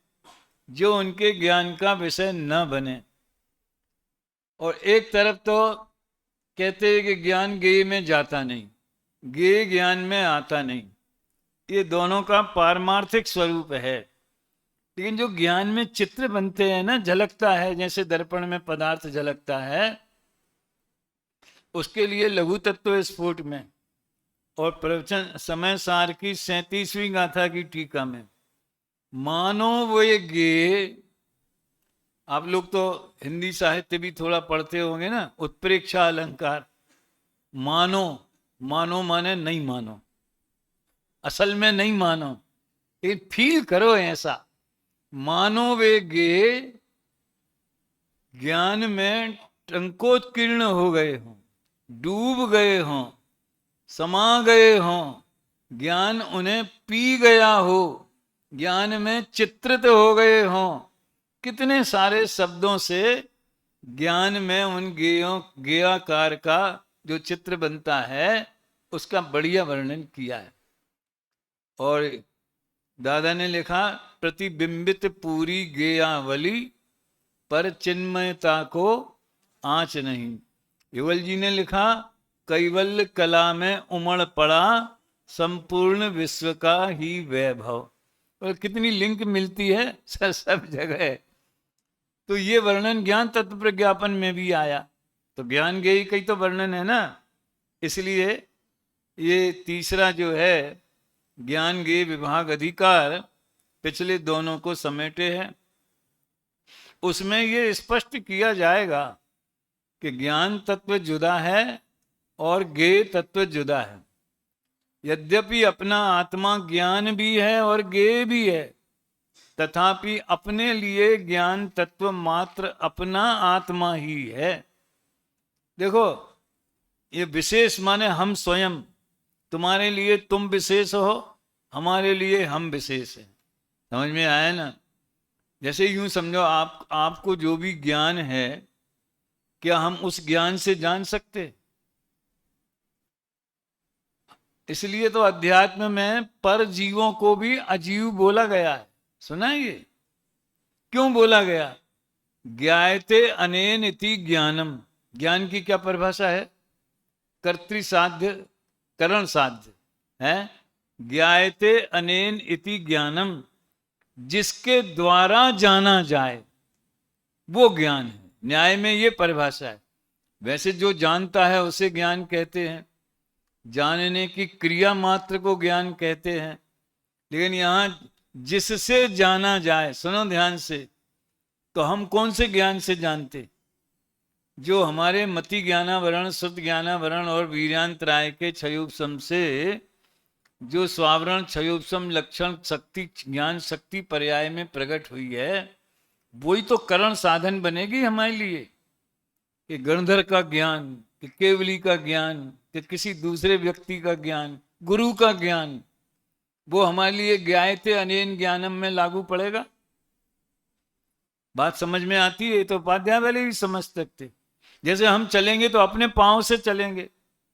जो उनके ज्ञान का विषय न बने। और एक तरफ तो कहते हैं कि ज्ञान ज्ञेय में जाता नहीं, ज्ञेय ज्ञान में आता नहीं, ये दोनों का पारमार्थिक स्वरूप है। लेकिन जो ज्ञान में चित्र बनते हैं ना, झलकता है, जैसे दर्पण में पदार्थ झलकता है, उसके लिए लघु तत्व स्फोट में और प्रवचन समय सार की 37वीं गाथा की टीका में मानो वे ज्ञेय। आप लोग तो हिंदी साहित्य भी थोड़ा पढ़ते होंगे ना, उत्प्रेक्षा अलंकार। मानो, मानो माने नहीं मानो, असल में नहीं मानो, लेकिन फील करो ऐसा। मानो वे ज्ञेय ज्ञान में टंकोत्कीर्ण हो गए हों, डूब गए हों, समा गए हों, ज्ञान उन्हें पी गया हो, ज्ञान में चित्रित हो गए हों। कितने सारे शब्दों से ज्ञान में उन ज्ञेयाकार का जो चित्र बनता है उसका बढ़िया वर्णन किया है। और दादा ने लिखा, प्रतिबिंबित पूरी ज्ञेयावली पर चिन्मयता को आंच नहीं। युगल जी ने लिखा, कैवल्य कला में उमड़ पड़ा संपूर्ण विश्व का ही वैभव। और कितनी लिंक मिलती है सब जगह। तो ये वर्णन ज्ञान तत्व प्रज्ञापन में भी आया, तो ज्ञान ज्ञेय का ही तो वर्णन है ना। इसलिए ये तीसरा जो है ज्ञान ज्ञेय विभाग अधिकार पिछले दोनों को समेटे हैं। उसमें ये स्पष्ट किया जाएगा कि ज्ञान तत्व जुदा है और ज्ञेय तत्व जुदा है। यद्यपि अपना आत्मा ज्ञान भी है और ज्ञेय भी है, तथापि अपने लिए ज्ञान तत्व मात्र अपना आत्मा ही है। देखो, ये विशेष माने हम स्वयं, तुम्हारे लिए तुम विशेष हो, हमारे लिए हम विशेष हैं। समझ में आया ना। जैसे यूं समझो, आपको जो भी ज्ञान है, क्या हम उस ज्ञान से जान सकते? इसलिए तो अध्यात्म में पर जीवों को भी अजीव बोला गया है। सुना है ये? क्यों बोला गया? ज्ञायते अनेन इति ज्ञानम। ज्ञान की क्या परिभाषा है? कर्तृ साध्य, करण साध्य है। ज्ञायते अनेन इति ज्ञानम, जिसके द्वारा जाना जाए वो ज्ञान है। न्याय में ये परिभाषा है। वैसे जो जानता है उसे ज्ञान कहते हैं, जानने की क्रिया मात्र को ज्ञान कहते हैं। लेकिन यहां जिससे जाना जाए, सुनो ध्यान से, तो हम कौन से ज्ञान से जानते? जो हमारे मति ज्ञानावरण, शुद्ध ज्ञानावरण और वीर्यांतराय के क्षयोपम से जो स्वावरण क्षयोपम लक्षण शक्ति ज्ञान शक्ति पर्याय में प्रकट हुई है, वही तो करण साधन बनेगी हमारे लिए। कि गणधर का ज्ञान, कि केवली का ज्ञान, कि किसी दूसरे व्यक्ति का ज्ञान, गुरु का ज्ञान, वो हमारे लिए ज्ञायते अनेन ज्ञानम में लागू पड़ेगा। बात समझ में आती है? तो उपाध्याय वाले भी समझ सकते। जैसे हम चलेंगे तो अपने पांव से चलेंगे,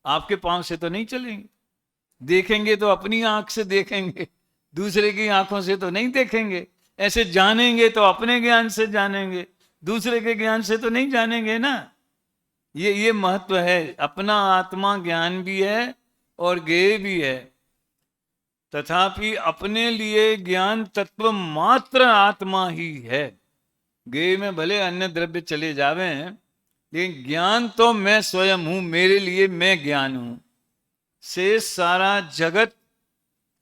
आपके पांव से तो नहीं चलेंगे। देखेंगे तो अपनी आंख से देखेंगे, दूसरे की आंखों से तो नहीं देखेंगे। ऐसे जानेंगे तो अपने ज्ञान से जानेंगे, दूसरे के ज्ञान से तो नहीं जानेंगे ना। ये महत्व है। अपना आत्मा ज्ञान भी है और ज्ञेय भी है, तथापि अपने लिए ज्ञान तत्व मात्र आत्मा ही है। ज्ञेय में भले अन्य द्रव्य चले जावे, लेकिन ज्ञान तो मैं स्वयं हूं, मेरे लिए मैं ज्ञान हूं। शेष सारा जगत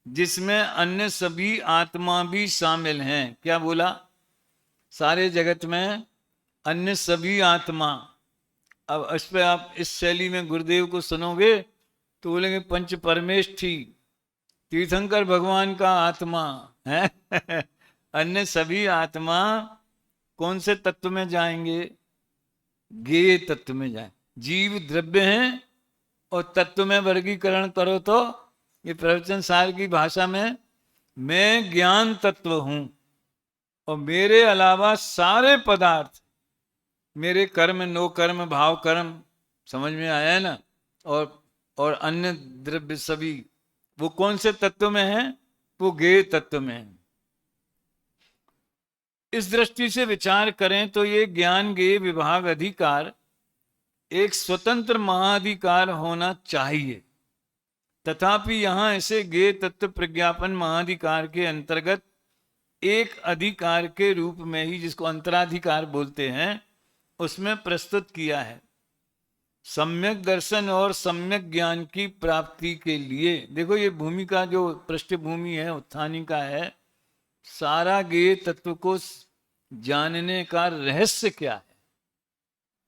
जिसमें अन्य सभी आत्मा भी शामिल हैं। क्या बोला? सारे जगत में अन्य सभी आत्मा। अब इस पे आप इस शैली में गुरुदेव को सुनोगे तो बोलेंगे पंच परमेश थी, तीर्थंकर भगवान का आत्मा है। अन्य सभी आत्मा कौन से तत्व में जाएंगे? ज्ञेय तत्व में जाए। जीव द्रव्य हैं और तत्व में वर्गीकरण करो तो ये प्रवचन सार की भाषा में मैं ज्ञान तत्व हूं और मेरे अलावा सारे पदार्थ, मेरे कर्म, नो कर्म, भाव कर्म, समझ में आया है ना? और अन्य द्रव्य सभी वो कौन से तत्व में है? वो ज्ञेय तत्व में है। इस दृष्टि से विचार करें तो ये ज्ञान ज्ञेय विभाग अधिकार एक स्वतंत्र महाधिकार होना चाहिए, तथापि यहां ऐसे ज्ञेय तत्व प्रज्ञापन महाधिकार के अंतर्गत एक अधिकार के रूप में ही, जिसको अंतराधिकार बोलते हैं, उसमें प्रस्तुत किया है। सम्यक दर्शन और सम्यक ज्ञान की प्राप्ति के लिए, देखो ये भूमिका जो पृष्ठभूमि है उत्थानी का है, सारा ज्ञेय तत्व को जानने का रहस्य क्या है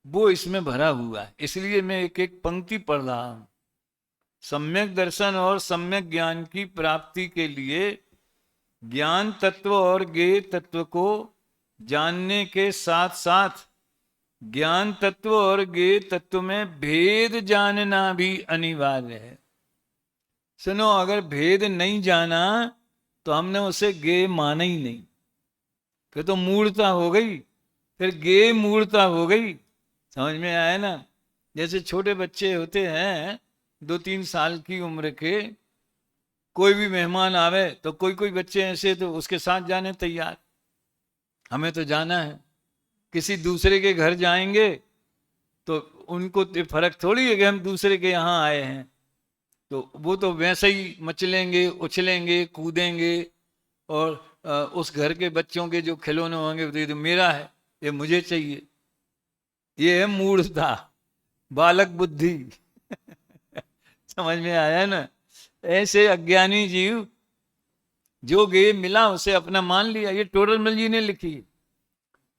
वो इसमें भरा हुआ है। इसलिए मैं एक एक पंक्ति पढ़ रहा हूं। सम्यक दर्शन और सम्यक ज्ञान की प्राप्ति के लिए ज्ञान तत्व और ज्ञेय तत्व को जानने के साथ साथ ज्ञान तत्व और ज्ञेय तत्व में भेद जानना भी अनिवार्य है। सुनो, अगर भेद नहीं जाना तो हमने उसे ज्ञेय माना ही नहीं, फिर तो मूढ़ता हो गई, फिर ज्ञेय मूढ़ता हो गई। समझ में आया ना? जैसे छोटे बच्चे होते हैं 2-3 साल की उम्र के, कोई भी मेहमान आवे तो कोई कोई बच्चे ऐसे तो उसके साथ जाने तैयार, हमें तो जाना है। किसी दूसरे के घर जाएंगे तो उनको फर्क थोड़ी है कि हम दूसरे के यहाँ आए हैं, तो वो तो वैसे ही मचलेंगे, उछलेंगे, कूदेंगे और उस घर के बच्चों के जो खिलौने होंगे तो मेरा है, ये मुझे चाहिए। ये है मूढ़ता, बालक बुद्धि। समझ में आया ना? ऐसे अज्ञानी जीव जो ज्ञेय मिला उसे अपना मान लिया। ये टोडरमल जी ने लिखी।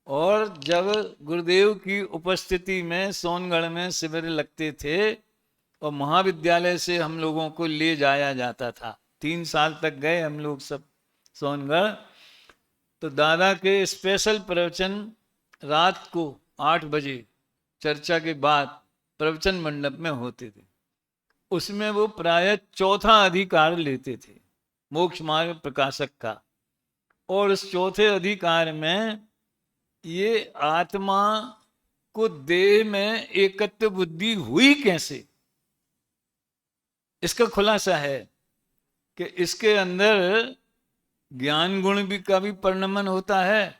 और जब गुरुदेव की उपस्थिति में सोनगढ़ में शिविर लगते थे और महाविद्यालय से हम लोगों को ले जाया जाता था, 3 साल तक गए हम लोग सब सोनगढ़। तो दादा के स्पेशल प्रवचन रात को 8 बजे चर्चा के बाद प्रवचन मंडप में होते थे। उसमें वो प्रायः चौथा अधिकार लेते थे, मोक्ष मार्ग प्रकाशक का। और उस चौथे अधिकार में ये आत्मा को देह में एकत्व बुद्धि हुई कैसे, इसका खुलासा है कि इसके अंदर ज्ञान गुण भी का भी परिणमन होता है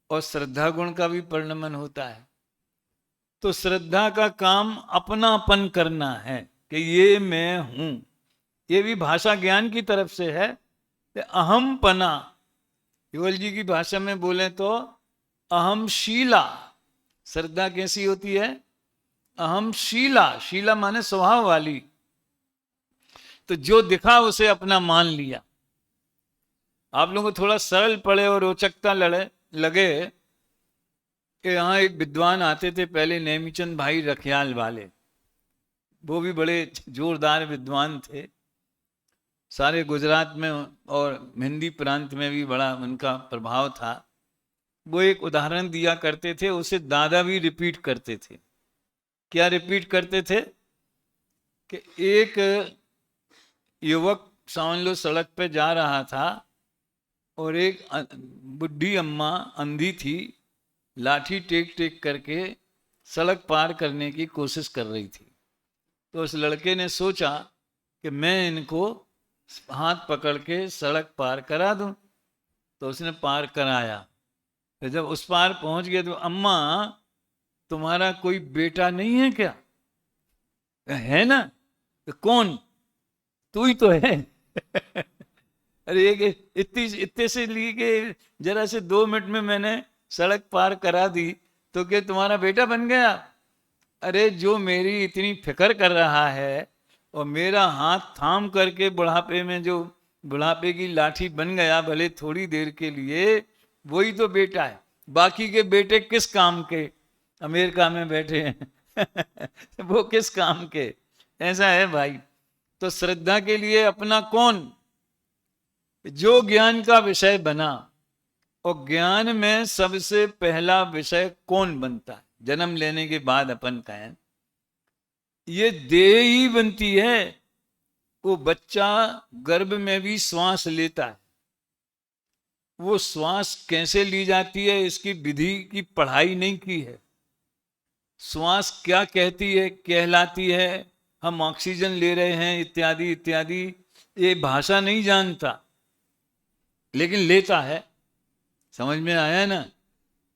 और श्रद्धा गुण का भी परिणमन होता है। तो श्रद्धा का काम अपनापन करना है कि ये मैं हूं। ये भी भाषा ज्ञान की तरफ से है। अहम पना, युगल जी की भाषा में बोले तो अहम शीला। श्रद्धा कैसी होती है? अहम शीला। शीला माने स्वभाव वाली। तो जो दिखा उसे अपना मान लिया। आप लोगों को थोड़ा सरल पड़े और रोचकता लगे कि यहाँ एक विद्वान आते थे पहले, नेमीचंद भाई रखियाल वाले। वो भी बड़े जोरदार विद्वान थे, सारे गुजरात में और हिंदी प्रांत में भी बड़ा उनका प्रभाव था। वो एक उदाहरण दिया करते थे, उसे दादा भी रिपीट करते थे। क्या रिपीट करते थे? कि एक युवक समझ लो सड़क पे जा रहा था और एक बुढ़ी अम्मा अंधी थी, लाठी टेक टेक करके सड़क पार करने की कोशिश कर रही थी। तो उस लड़के ने सोचा कि मैं इनको हाथ पकड़ के सड़क पार करा दूं। तो उसने पार कराया। तो जब उस पार पहुंच गया तो अम्मा, तुम्हारा कोई बेटा नहीं है क्या? है ना? तो कौन? तू ही तो है। अरे इतने से लिए कि जरा से 2 मिनट में मैंने सड़क पार करा दी, तो क्या तुम्हारा बेटा बन गया? अरे जो मेरी इतनी फिक्र कर रहा है और मेरा हाथ थाम करके बुढ़ापे में जो बुढ़ापे की लाठी बन गया भले थोड़ी देर के लिए, वही तो बेटा है। बाकी के बेटे किस काम के, अमेरिका में बैठे हैं वो किस काम के, ऐसा है भाई। तो श्रद्धा के लिए अपना कौन, जो ज्ञान का विषय बना। और ज्ञान में सबसे पहला विषय कौन बनता है, जन्म लेने के बाद अपन का है, ये देह ही बनती है। वो बच्चा गर्भ में भी श्वास लेता है, वो श्वास कैसे ली जाती है इसकी विधि की पढ़ाई नहीं की है। श्वास क्या कहती है, कहलाती है, हम ऑक्सीजन ले रहे हैं इत्यादि इत्यादि, ये भाषा नहीं जानता लेकिन लेता है। समझ में आया ना।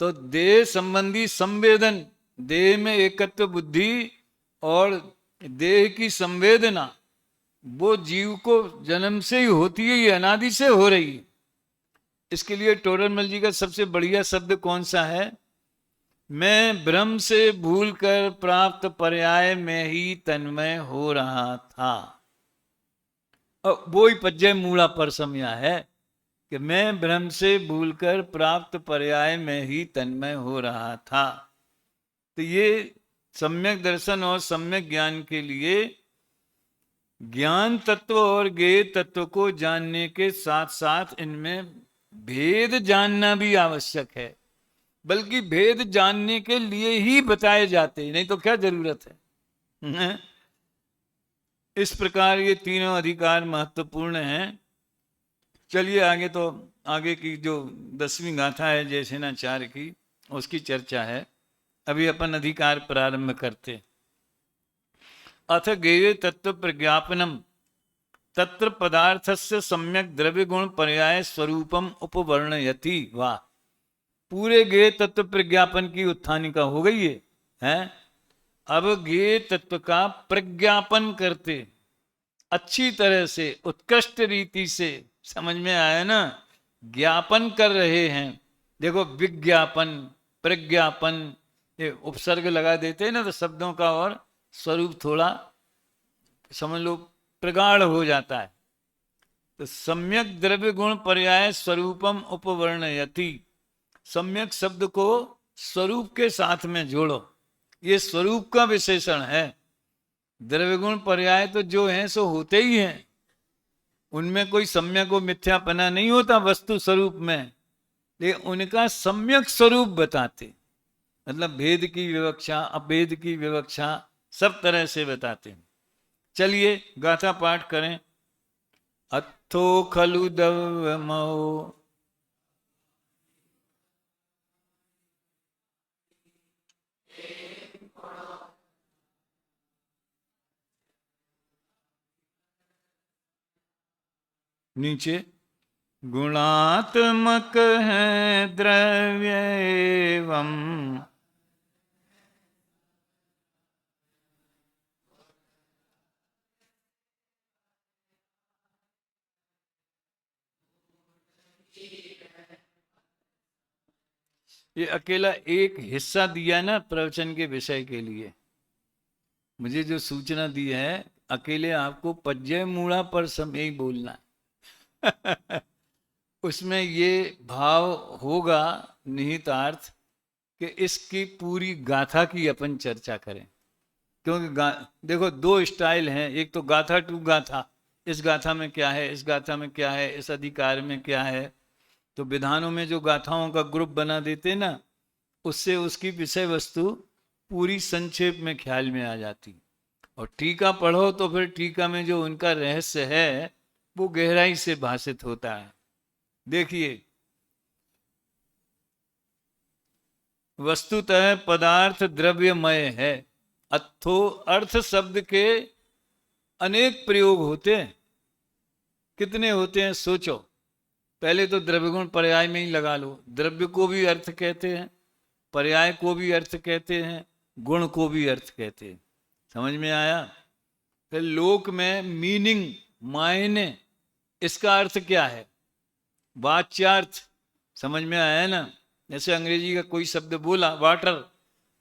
तो देह संबंधी संवेदन, देह में एकत्व बुद्धि और देह की संवेदना, वो जीव को जन्म से ही होती है, ये अनादि से हो रही है। इसके लिए टोडरमल जी का सबसे बढ़िया शब्द कौन सा है, मैं ब्रह्म से भूलकर प्राप्त पर्याय में ही तन्मय हो रहा था। और वो ही पज्जय मूला पर समया है कि मैं ब्रह्म से भूलकर प्राप्त पर्याय में ही तन्मय हो रहा था। तो ये सम्यक दर्शन और सम्यक ज्ञान के लिए ज्ञान तत्व और ज्ञेय तत्व को जानने के साथ साथ इनमें भेद जानना भी आवश्यक है। बल्कि भेद जानने के लिए ही बताए जाते हैं, नहीं तो क्या जरूरत है। इस प्रकार ये तीनों अधिकार महत्वपूर्ण हैं। चलिए आगे, तो आगे की जो 10वीं गाथा है जयसेनाचार्य की, उसकी चर्चा है। अभी अपन अधिकार प्रारंभ करते। अथ ज्ञेय तत्व प्रज्ञापनम तत्र पदार्थस्य सम्यक द्रव्य गुण पर्याय स्वरूपम उपवर्णयति। वाह, पूरे ज्ञेय तत्व प्रज्ञापन की उत्थानिका हो गई है। अब ज्ञेय तत्व का प्रज्ञापन करते, अच्छी तरह से उत्कृष्ट रीति से, समझ में आया ना, ज्ञापन कर रहे हैं। देखो विज्ञापन, प्रज्ञापन, ये उपसर्ग लगा देते हैं ना, तो शब्दों का और स्वरूप थोड़ा समझ लो प्रगाढ़ हो जाता है। तो सम्यक द्रव्य गुण पर्याय स्वरूपम उपवर्णयति, सम्यक शब्द को स्वरूप के साथ में जोड़ो, ये स्वरूप का विशेषण है। द्रव्य गुण पर्याय तो जो हैं सो होते ही हैं, उनमें कोई सम्यक व मिथ्यापना नहीं होता वस्तु स्वरूप में, लेकिन उनका सम्यक स्वरूप बताते, मतलब भेद की विवक्षा, अभेद की विवक्षा, सब तरह से बताते हैं। चलिए गाथा पाठ करें। अत्थो खलु दव्यमो नीचे, गुणात्मक है द्रव्य एवं ये अकेला एक हिस्सा दिया ना प्रवचन के विषय के लिए, मुझे जो सूचना दी है, अकेले आपको पज्जय मूढ़ा पर समय ही बोलना है। उसमें ये भाव होगा निहितार्थ कि इसकी पूरी गाथा की अपन चर्चा करें। क्योंकि देखो दो स्टाइल हैं, एक तो गाथा टू गाथा, इस गाथा में क्या है, इस गाथा में क्या है, इस अधिकार में क्या है। तो विधानों में जो गाथाओं का ग्रुप बना देते ना, उससे उसकी विषय वस्तु पूरी संक्षेप में ख्याल में आ जाती। और टीका पढ़ो तो फिर टीका में जो उनका रहस्य है वो गहराई से भाषित होता है। देखिए, वस्तुतः पदार्थ द्रव्यमय है। अथो अर्थ शब्द के अनेक प्रयोग होते हैं। कितने होते हैं सोचो। पहले तो द्रव्य गुण पर्याय में ही लगा लो, द्रव्य को भी अर्थ कहते हैं, पर्याय को भी अर्थ कहते हैं, गुण को भी अर्थ कहते हैं। समझ में आया। फिर लोक में मीनिंग, मायने, इसका अर्थ क्या है, वाच्यार्थ। समझ में आया ना। जैसे अंग्रेजी का कोई शब्द बोला वाटर,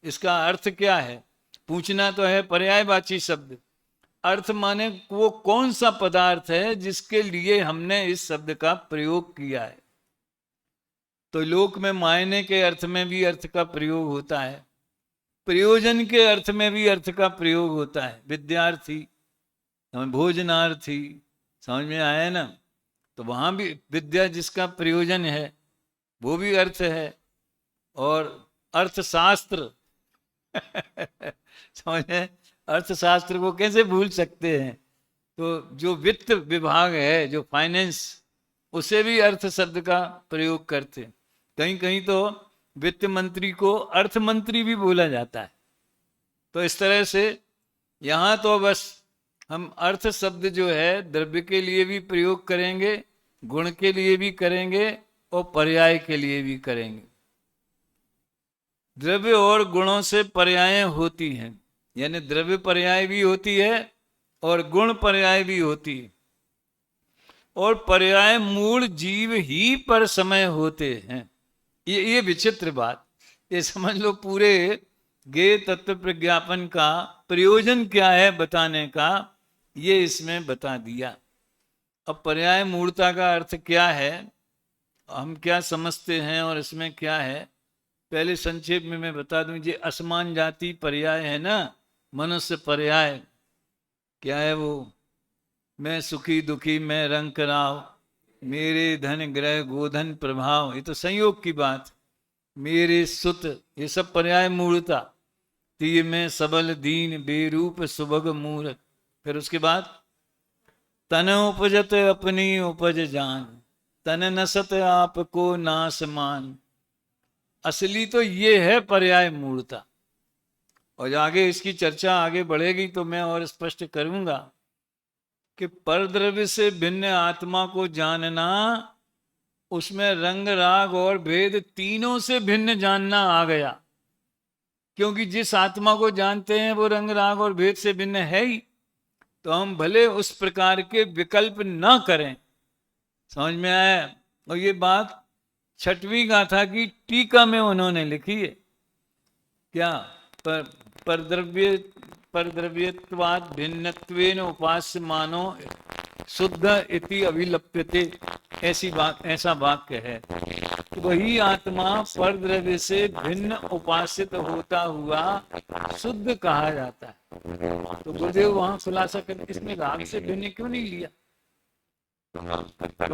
इसका अर्थ क्या है, पूछना तो है पर्यायवाची शब्द, अर्थ माने वो कौन सा पदार्थ है जिसके लिए हमने इस शब्द का प्रयोग किया है। तो लोक में मायने के अर्थ में भी अर्थ का प्रयोग होता है, प्रयोजन के अर्थ में भी अर्थ का प्रयोग होता है। विद्यार्थी, भोजनार्थी, समझ में आया ना? तो वहां भी विद्या जिसका प्रयोजन है वो भी अर्थ है। और अर्थशास्त्र समझे, अर्थशास्त्र को कैसे भूल सकते हैं? तो जो वित्त विभाग है, जो फाइनेंस, उसे भी अर्थ शब्द का प्रयोग करते हैं। कहीं कहीं तो वित्त मंत्री को अर्थ मंत्री भी बोला जाता है। तो इस तरह से यहाँ तो बस हम अर्थ शब्द जो है द्रव्य के लिए भी प्रयोग करेंगे, गुण के लिए भी करेंगे और पर्याय के लिए भी करेंगे। द्रव्य और गुणों से पर्याय होती हैं, यानी द्रव्य पर्याय भी होती है और गुण पर्याय भी होती है। और पर्याय मूल जीव ही पर समय होते हैं। ये विचित्र बात, ये समझ लो पूरे ज्ञेय तत्व प्रज्ञापन का प्रयोजन क्या है बताने का, ये इसमें बता दिया। अब पर्याय मूलता का अर्थ क्या है, हम क्या समझते हैं और इसमें क्या है, पहले संक्षेप में मैं बता दूं। ये असमान जाति पर्याय है ना, मनुष्य पर्याय क्या है वो? मैं सुखी दुखी, मैं रंग कराव, मेरे धन ग्रह गोधन प्रभाव, ये तो संयोग की बात। मेरे सुत, ये सब पर्याय मूलता। तीय में सबल दीन, बेरूप सुभग मूर्ख। फिर उसके बाद तन उपजत अपनी उपज जान, तन नसत आपको नास मान। असली तो ये है पर्याय मूलता। और आगे इसकी चर्चा आगे बढ़ेगी तो मैं और स्पष्ट करूंगा कि परद्रव्य से भिन्न आत्मा को जानना, उसमें रंग राग और भेद तीनों से भिन्न जानना आ गया। क्योंकि जिस आत्मा को जानते हैं वो रंग राग और भेद से भिन्न है ही, तो हम भले उस प्रकार के विकल्प न करें। समझ में आया? और ये बात छठवीं गाथा की टीका में उन्होंने लिखी है। क्या? परद्रव्यत्वात् भिन्नत्वेन उपास्य मानो शुद्ध इति अभिलप्यते, ऐसी बात, ऐसा वाक्य है। तो वही आत्मा परद्रव्य से भिन्न उपासित होता हुआ शुद्ध कहा जाता है। तो गुरुदेव वहां खुलासा कर, इसमें राग से भिन्न क्यों नहीं लिया? कर्ता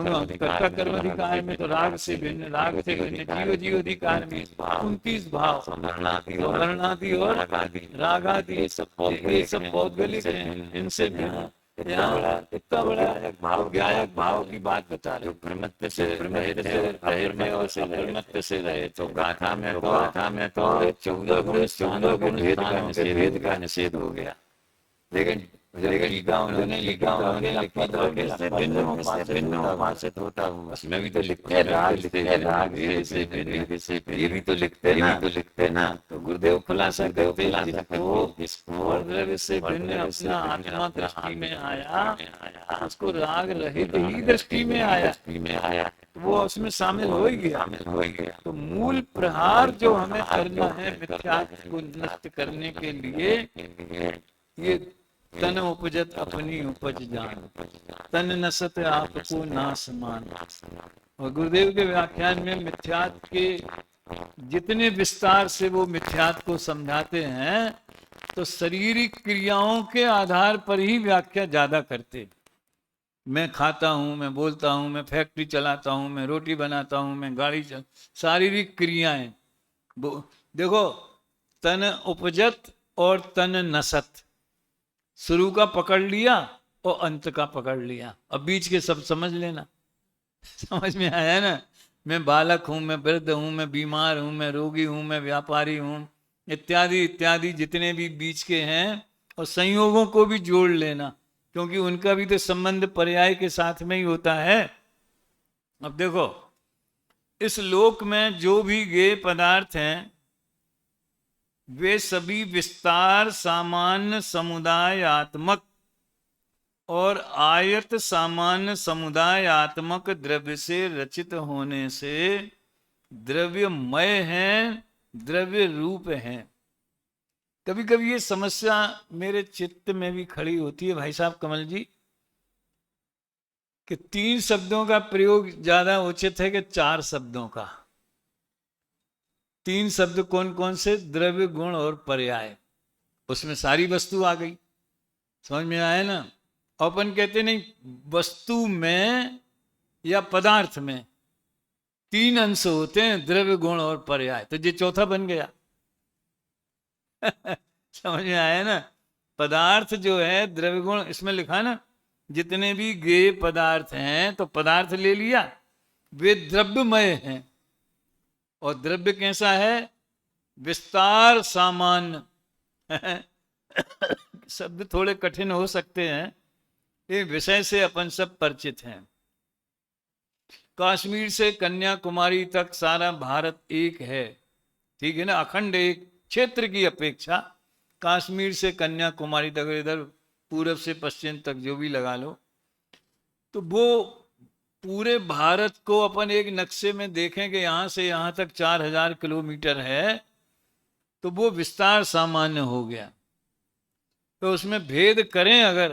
कर्म अधिकार में तो राग से भिन्न, राग से भिन्न जीव जीव अधिकार में 29 भाव, वर्णादि और रागादि, ये सब भौगोलिक हैं, इनसे भिन्न। इतना बड़ा भाव, ज्ञायक भाव की बात बता रहे, प्रमत्त से से रहे। तो गाथा में तो 14 गुण भेद का निषेध हो गया। लेकिन उन्होंने लिखा भिन्न उपासित होता हूँ, उसमें भी तो लिखते हैं राग से, ये भी तो लिखते ना। तो गुरुदेव खुलासा करते इसको द्रव्य से भिन्न अपना आत्मा दृष्टि में आया, उसको राग रहित ही दृष्टि में आया, वो उसमें शामिल हो ही गया। तो मूल प्रहार जो हमें करना है मिथ्यात्व को नष्ट करने के लिए, ये तन उपजत अपनी उपज जान, तन नसत आपको नास मान। और गुरुदेव के व्याख्यान में मिथ्यात्व के जितने विस्तार से वो मिथ्यात्व को समझाते हैं, तो शारीरिक क्रियाओं के आधार पर ही व्याख्या ज्यादा करते। मैं खाता हूँ, मैं बोलता हूँ, मैं फैक्ट्री चलाता हूँ, मैं रोटी बनाता हूँ, मैं गाड़ी चल, शारीरिक क्रियाएं। देखो, तन उपजत और तन नसत, शुरू का पकड़ लिया और अंत का पकड़ लिया, अब बीच के सब समझ लेना। समझ में आया ना? मैं बालक हूं, मैं वृद्ध हूं, मैं बीमार हूं, मैं रोगी हूं, मैं व्यापारी हूं, इत्यादि इत्यादि जितने भी बीच के हैं, और संयोगों को भी जोड़ लेना, क्योंकि उनका भी तो संबंध पर्याय के साथ में ही होता है। अब देखो, इस लोक में जो भी ज्ञेय पदार्थ हैं वे सभी विस्तार सामान्य समुदायात्मक और आयत सामान्य समुदायात्मक द्रव्य से रचित होने से द्रव्यमय हैं, द्रव्य रूप हैं। कभी कभी ये समस्या मेरे चित्त में भी खड़ी होती है भाई साहब कमल जी, कि 3 शब्दों का प्रयोग ज्यादा उचित है कि 4 शब्दों का। 3 शब्द कौन कौन से? द्रव्य, गुण और पर्याय। उसमें सारी वस्तु आ गई, समझ में आया ना। अपन कहते नहीं, वस्तु में या पदार्थ में 3 अंश होते हैं, द्रव्य, गुण और पर्याय। तो ये चौथा बन गया। समझ में आया ना। पदार्थ जो है, द्रव्य, गुण, इसमें लिखा ना, जितने भी गेय पदार्थ हैं, तो पदार्थ ले लिया, वे द्रव्यमय हैं। और द्रव्य कैसा है? विस्तार सामान्य। शब्द थोड़े कठिन हो सकते हैं, ये विषय से अपन सब परिचित हैं। कश्मीर से कन्याकुमारी तक सारा भारत एक है, ठीक है ना, अखंड एक। क्षेत्र की अपेक्षा कश्मीर से कन्याकुमारी तक, इधर पूरब से पश्चिम तक जो भी लगा लो, तो वो पूरे भारत को अपन एक नक्शे में देखें कि यहां से यहां तक 4000 किलोमीटर है, तो वो विस्तार सामान्य हो गया। तो उसमें भेद करें अगर,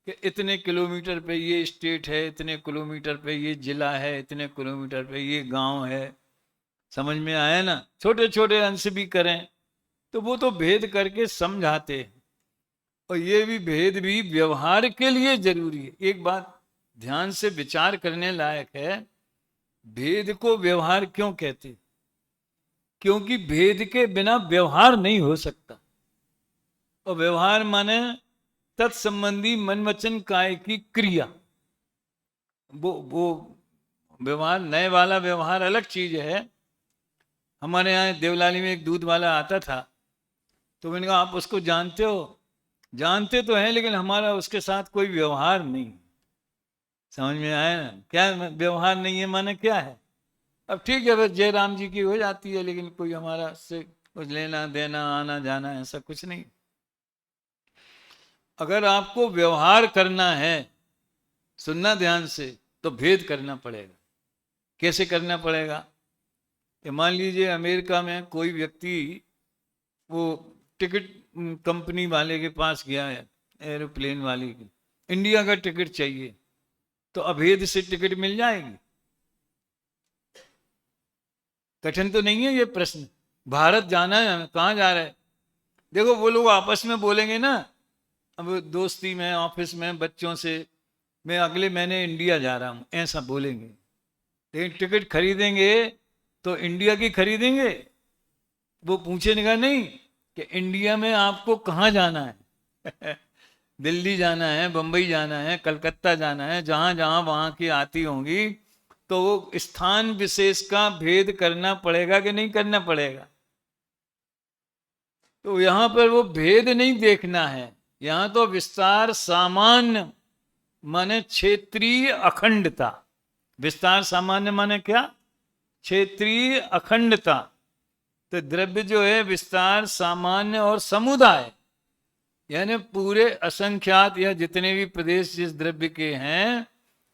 कि इतने किलोमीटर पे ये स्टेट है, इतने किलोमीटर पे ये जिला है, इतने किलोमीटर पे ये गांव है, समझ में आया ना। छोटे छोटे अंश भी करें तो वो तो भेद करके समझाते हैं। और ये भी भेद भी व्यवहार के लिए जरूरी है। एक बात ध्यान से विचार करने लायक है, भेद को व्यवहार क्यों कहते? क्योंकि भेद के बिना व्यवहार नहीं हो सकता। और व्यवहार माने तत्संबंधी मन वचन काय की क्रिया। वो व्यवहार, नए वाला व्यवहार अलग चीज है। हमारे यहाँ देवलाली में एक दूध वाला आता था, तो मैंने कहा आप उसको जानते हो? जानते तो हैं, लेकिन हमारा उसके साथ कोई व्यवहार नहीं। समझ में आया ना? क्या व्यवहार नहीं है माने क्या है? अब ठीक है, बस जयराम जी की हो जाती है, लेकिन कोई हमारा से कुछ लेना देना, आना जाना, ऐसा कुछ नहीं। अगर आपको व्यवहार करना है, सुनना ध्यान से, तो भेद करना पड़ेगा। कैसे करना पड़ेगा? कि मान लीजिए अमेरिका में कोई व्यक्ति वो टिकट कंपनी वाले के पास गया है, एरोप्लेन वाले की, इंडिया का टिकट चाहिए, तो अभेद से टिकट मिल जाएगी? कठिन तो नहीं है ये प्रश्न। भारत जाना है हमें, कहाँ जा रहे हैं? देखो वो लोग आपस में बोलेंगे ना, अब दोस्ती में, ऑफिस में, बच्चों से, मैं अगले महीने इंडिया जा रहा हूं, ऐसा बोलेंगे। लेकिन टिकट खरीदेंगे तो इंडिया की खरीदेंगे। वो पूछेगा नहीं कि इंडिया में आपको कहाँ जाना है। दिल्ली जाना है, बंबई जाना है, कलकत्ता जाना है, जहां जहां वहां की आती होंगी, तो वो स्थान विशेष का भेद करना पड़ेगा कि नहीं करना पड़ेगा? तो यहां पर वो भेद नहीं देखना है, यहां तो विस्तार सामान्य माने क्षेत्रीय अखंडता। विस्तार सामान्य माने क्या? क्षेत्रीय अखंडता। तो द्रव्य जो है विस्तार सामान्य और समुदाय, यानी पूरे असंख्यात या जितने भी प्रदेश जिस द्रव्य के हैं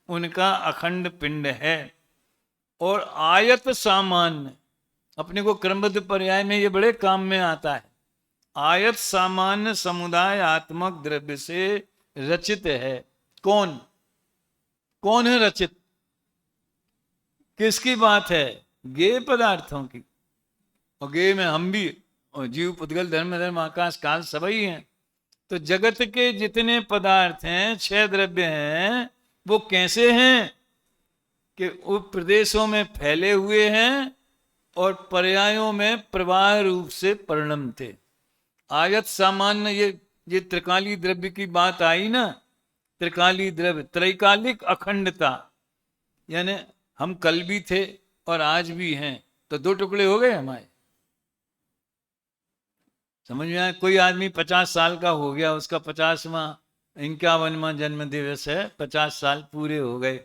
उनका अखंड पिंड है। और आयत सामान्य, अपने को क्रमबद्ध पर्याय में ये बड़े काम में आता है। आयत सामान्य समुदाय आत्मक द्रव्य से रचित है। कौन कौन है रचित? किसकी बात है? गेय पदार्थों की। और गेय में हम भी, और जीव, पुद्गल, धर्म, धर्म, आकाश, काल सभी हैं। तो जगत के जितने पदार्थ हैं, 6 द्रव्य हैं, वो कैसे हैं? कि उप प्रदेशों में फैले हुए हैं और पर्यायों में प्रवाह रूप से परिणमते। आयत सामान्य, ये त्रिकाली द्रव्य की बात आई ना। त्रिकाली द्रव्य, त्रैकालिक अखंडता, यानी हम कल भी थे और आज भी हैं, तो 2 टुकड़े हो गए हमारे। समझ में आया? कोई आदमी 50 साल का हो गया, उसका 50वां 51वां जन्म दिवस है, 50 साल पूरे हो गए,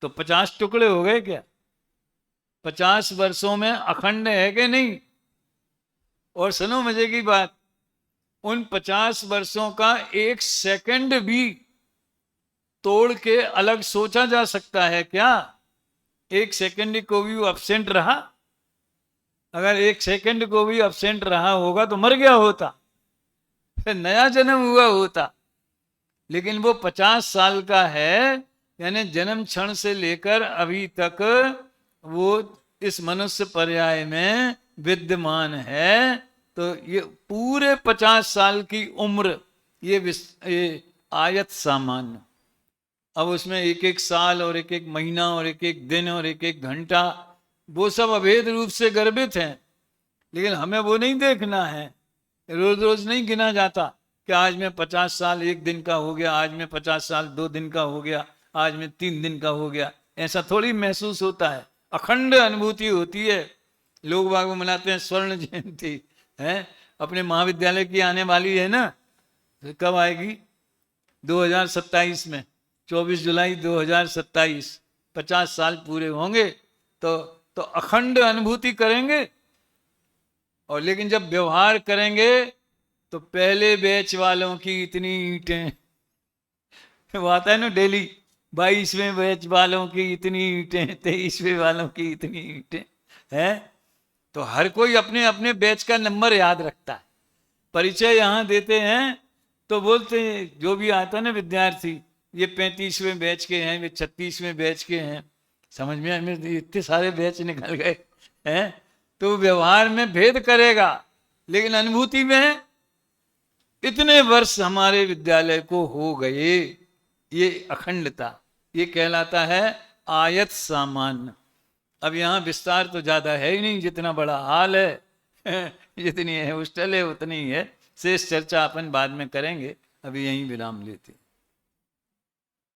तो 50 टुकड़े हो गए क्या? 50 वर्षों में अखंड है कि नहीं? और सुनो मजे की बात, उन 50 वर्षों का 1 सेकंड भी तोड़ के अलग सोचा जा सकता है क्या? 1 सेकंड को भी वो एब्सेंट रहा? अगर 1 सेकंड को भी अब्सेंट रहा होगा तो मर गया होता, फिर नया जन्म हुआ होता। लेकिन वो 50 साल का है, यानी जन्म क्षण से लेकर अभी तक वो इस मनुष्य पर्याय में विद्यमान है। तो ये पूरे 50 साल की उम्र ये आयत सामान्य। अब उसमें एक एक साल और एक एक महीना और एक एक दिन और एक एक घंटा वो सब अभेद रूप से गर्भित हैं, लेकिन हमें वो नहीं देखना है। रोज रोज नहीं गिना जाता कि आज मैं 50 साल 1 दिन का हो गया, आज मैं 50 साल 2 दिन का हो गया, आज मैं 3 दिन का हो गया। ऐसा थोड़ी महसूस होता है, अखंड अनुभूति होती है। लोग बाग मनाते हैं स्वर्ण जयंती है, अपने महाविद्यालय की आने वाली है ना, तो कब आएगी? 2027 में, 24 जुलाई 2027, 50 साल पूरे होंगे तो अखंड अनुभूति करेंगे। और लेकिन जब व्यवहार करेंगे तो पहले बैच वालों की इतनी ईंटें, वो आता है ना डेली, 22वें बैच वालों की इतनी ईंटें, 23वें वालों की इतनी ईंटें हैं। तो हर कोई अपने अपने बैच का नंबर याद रखता है। परिचय यहाँ देते हैं तो बोलते हैं, जो भी आता है ना विद्यार्थी, ये 35वें बैच के हैं, ये 36वें बैच के हैं। समझ में हमें इतने सारे बैच निकल गए हैं। तो व्यवहार में भेद करेगा, लेकिन अनुभूति में इतने वर्ष हमारे विद्यालय को हो गए, ये अखंडता, ये कहलाता है आयत सामान्य। अब यहाँ विस्तार तो ज्यादा है ही नहीं, जितना बड़ा हाल है जितनी है हॉस्टल है उतनी ही है। शेष चर्चा अपन बाद में करेंगे, अभी यहीं विराम लेते हैं।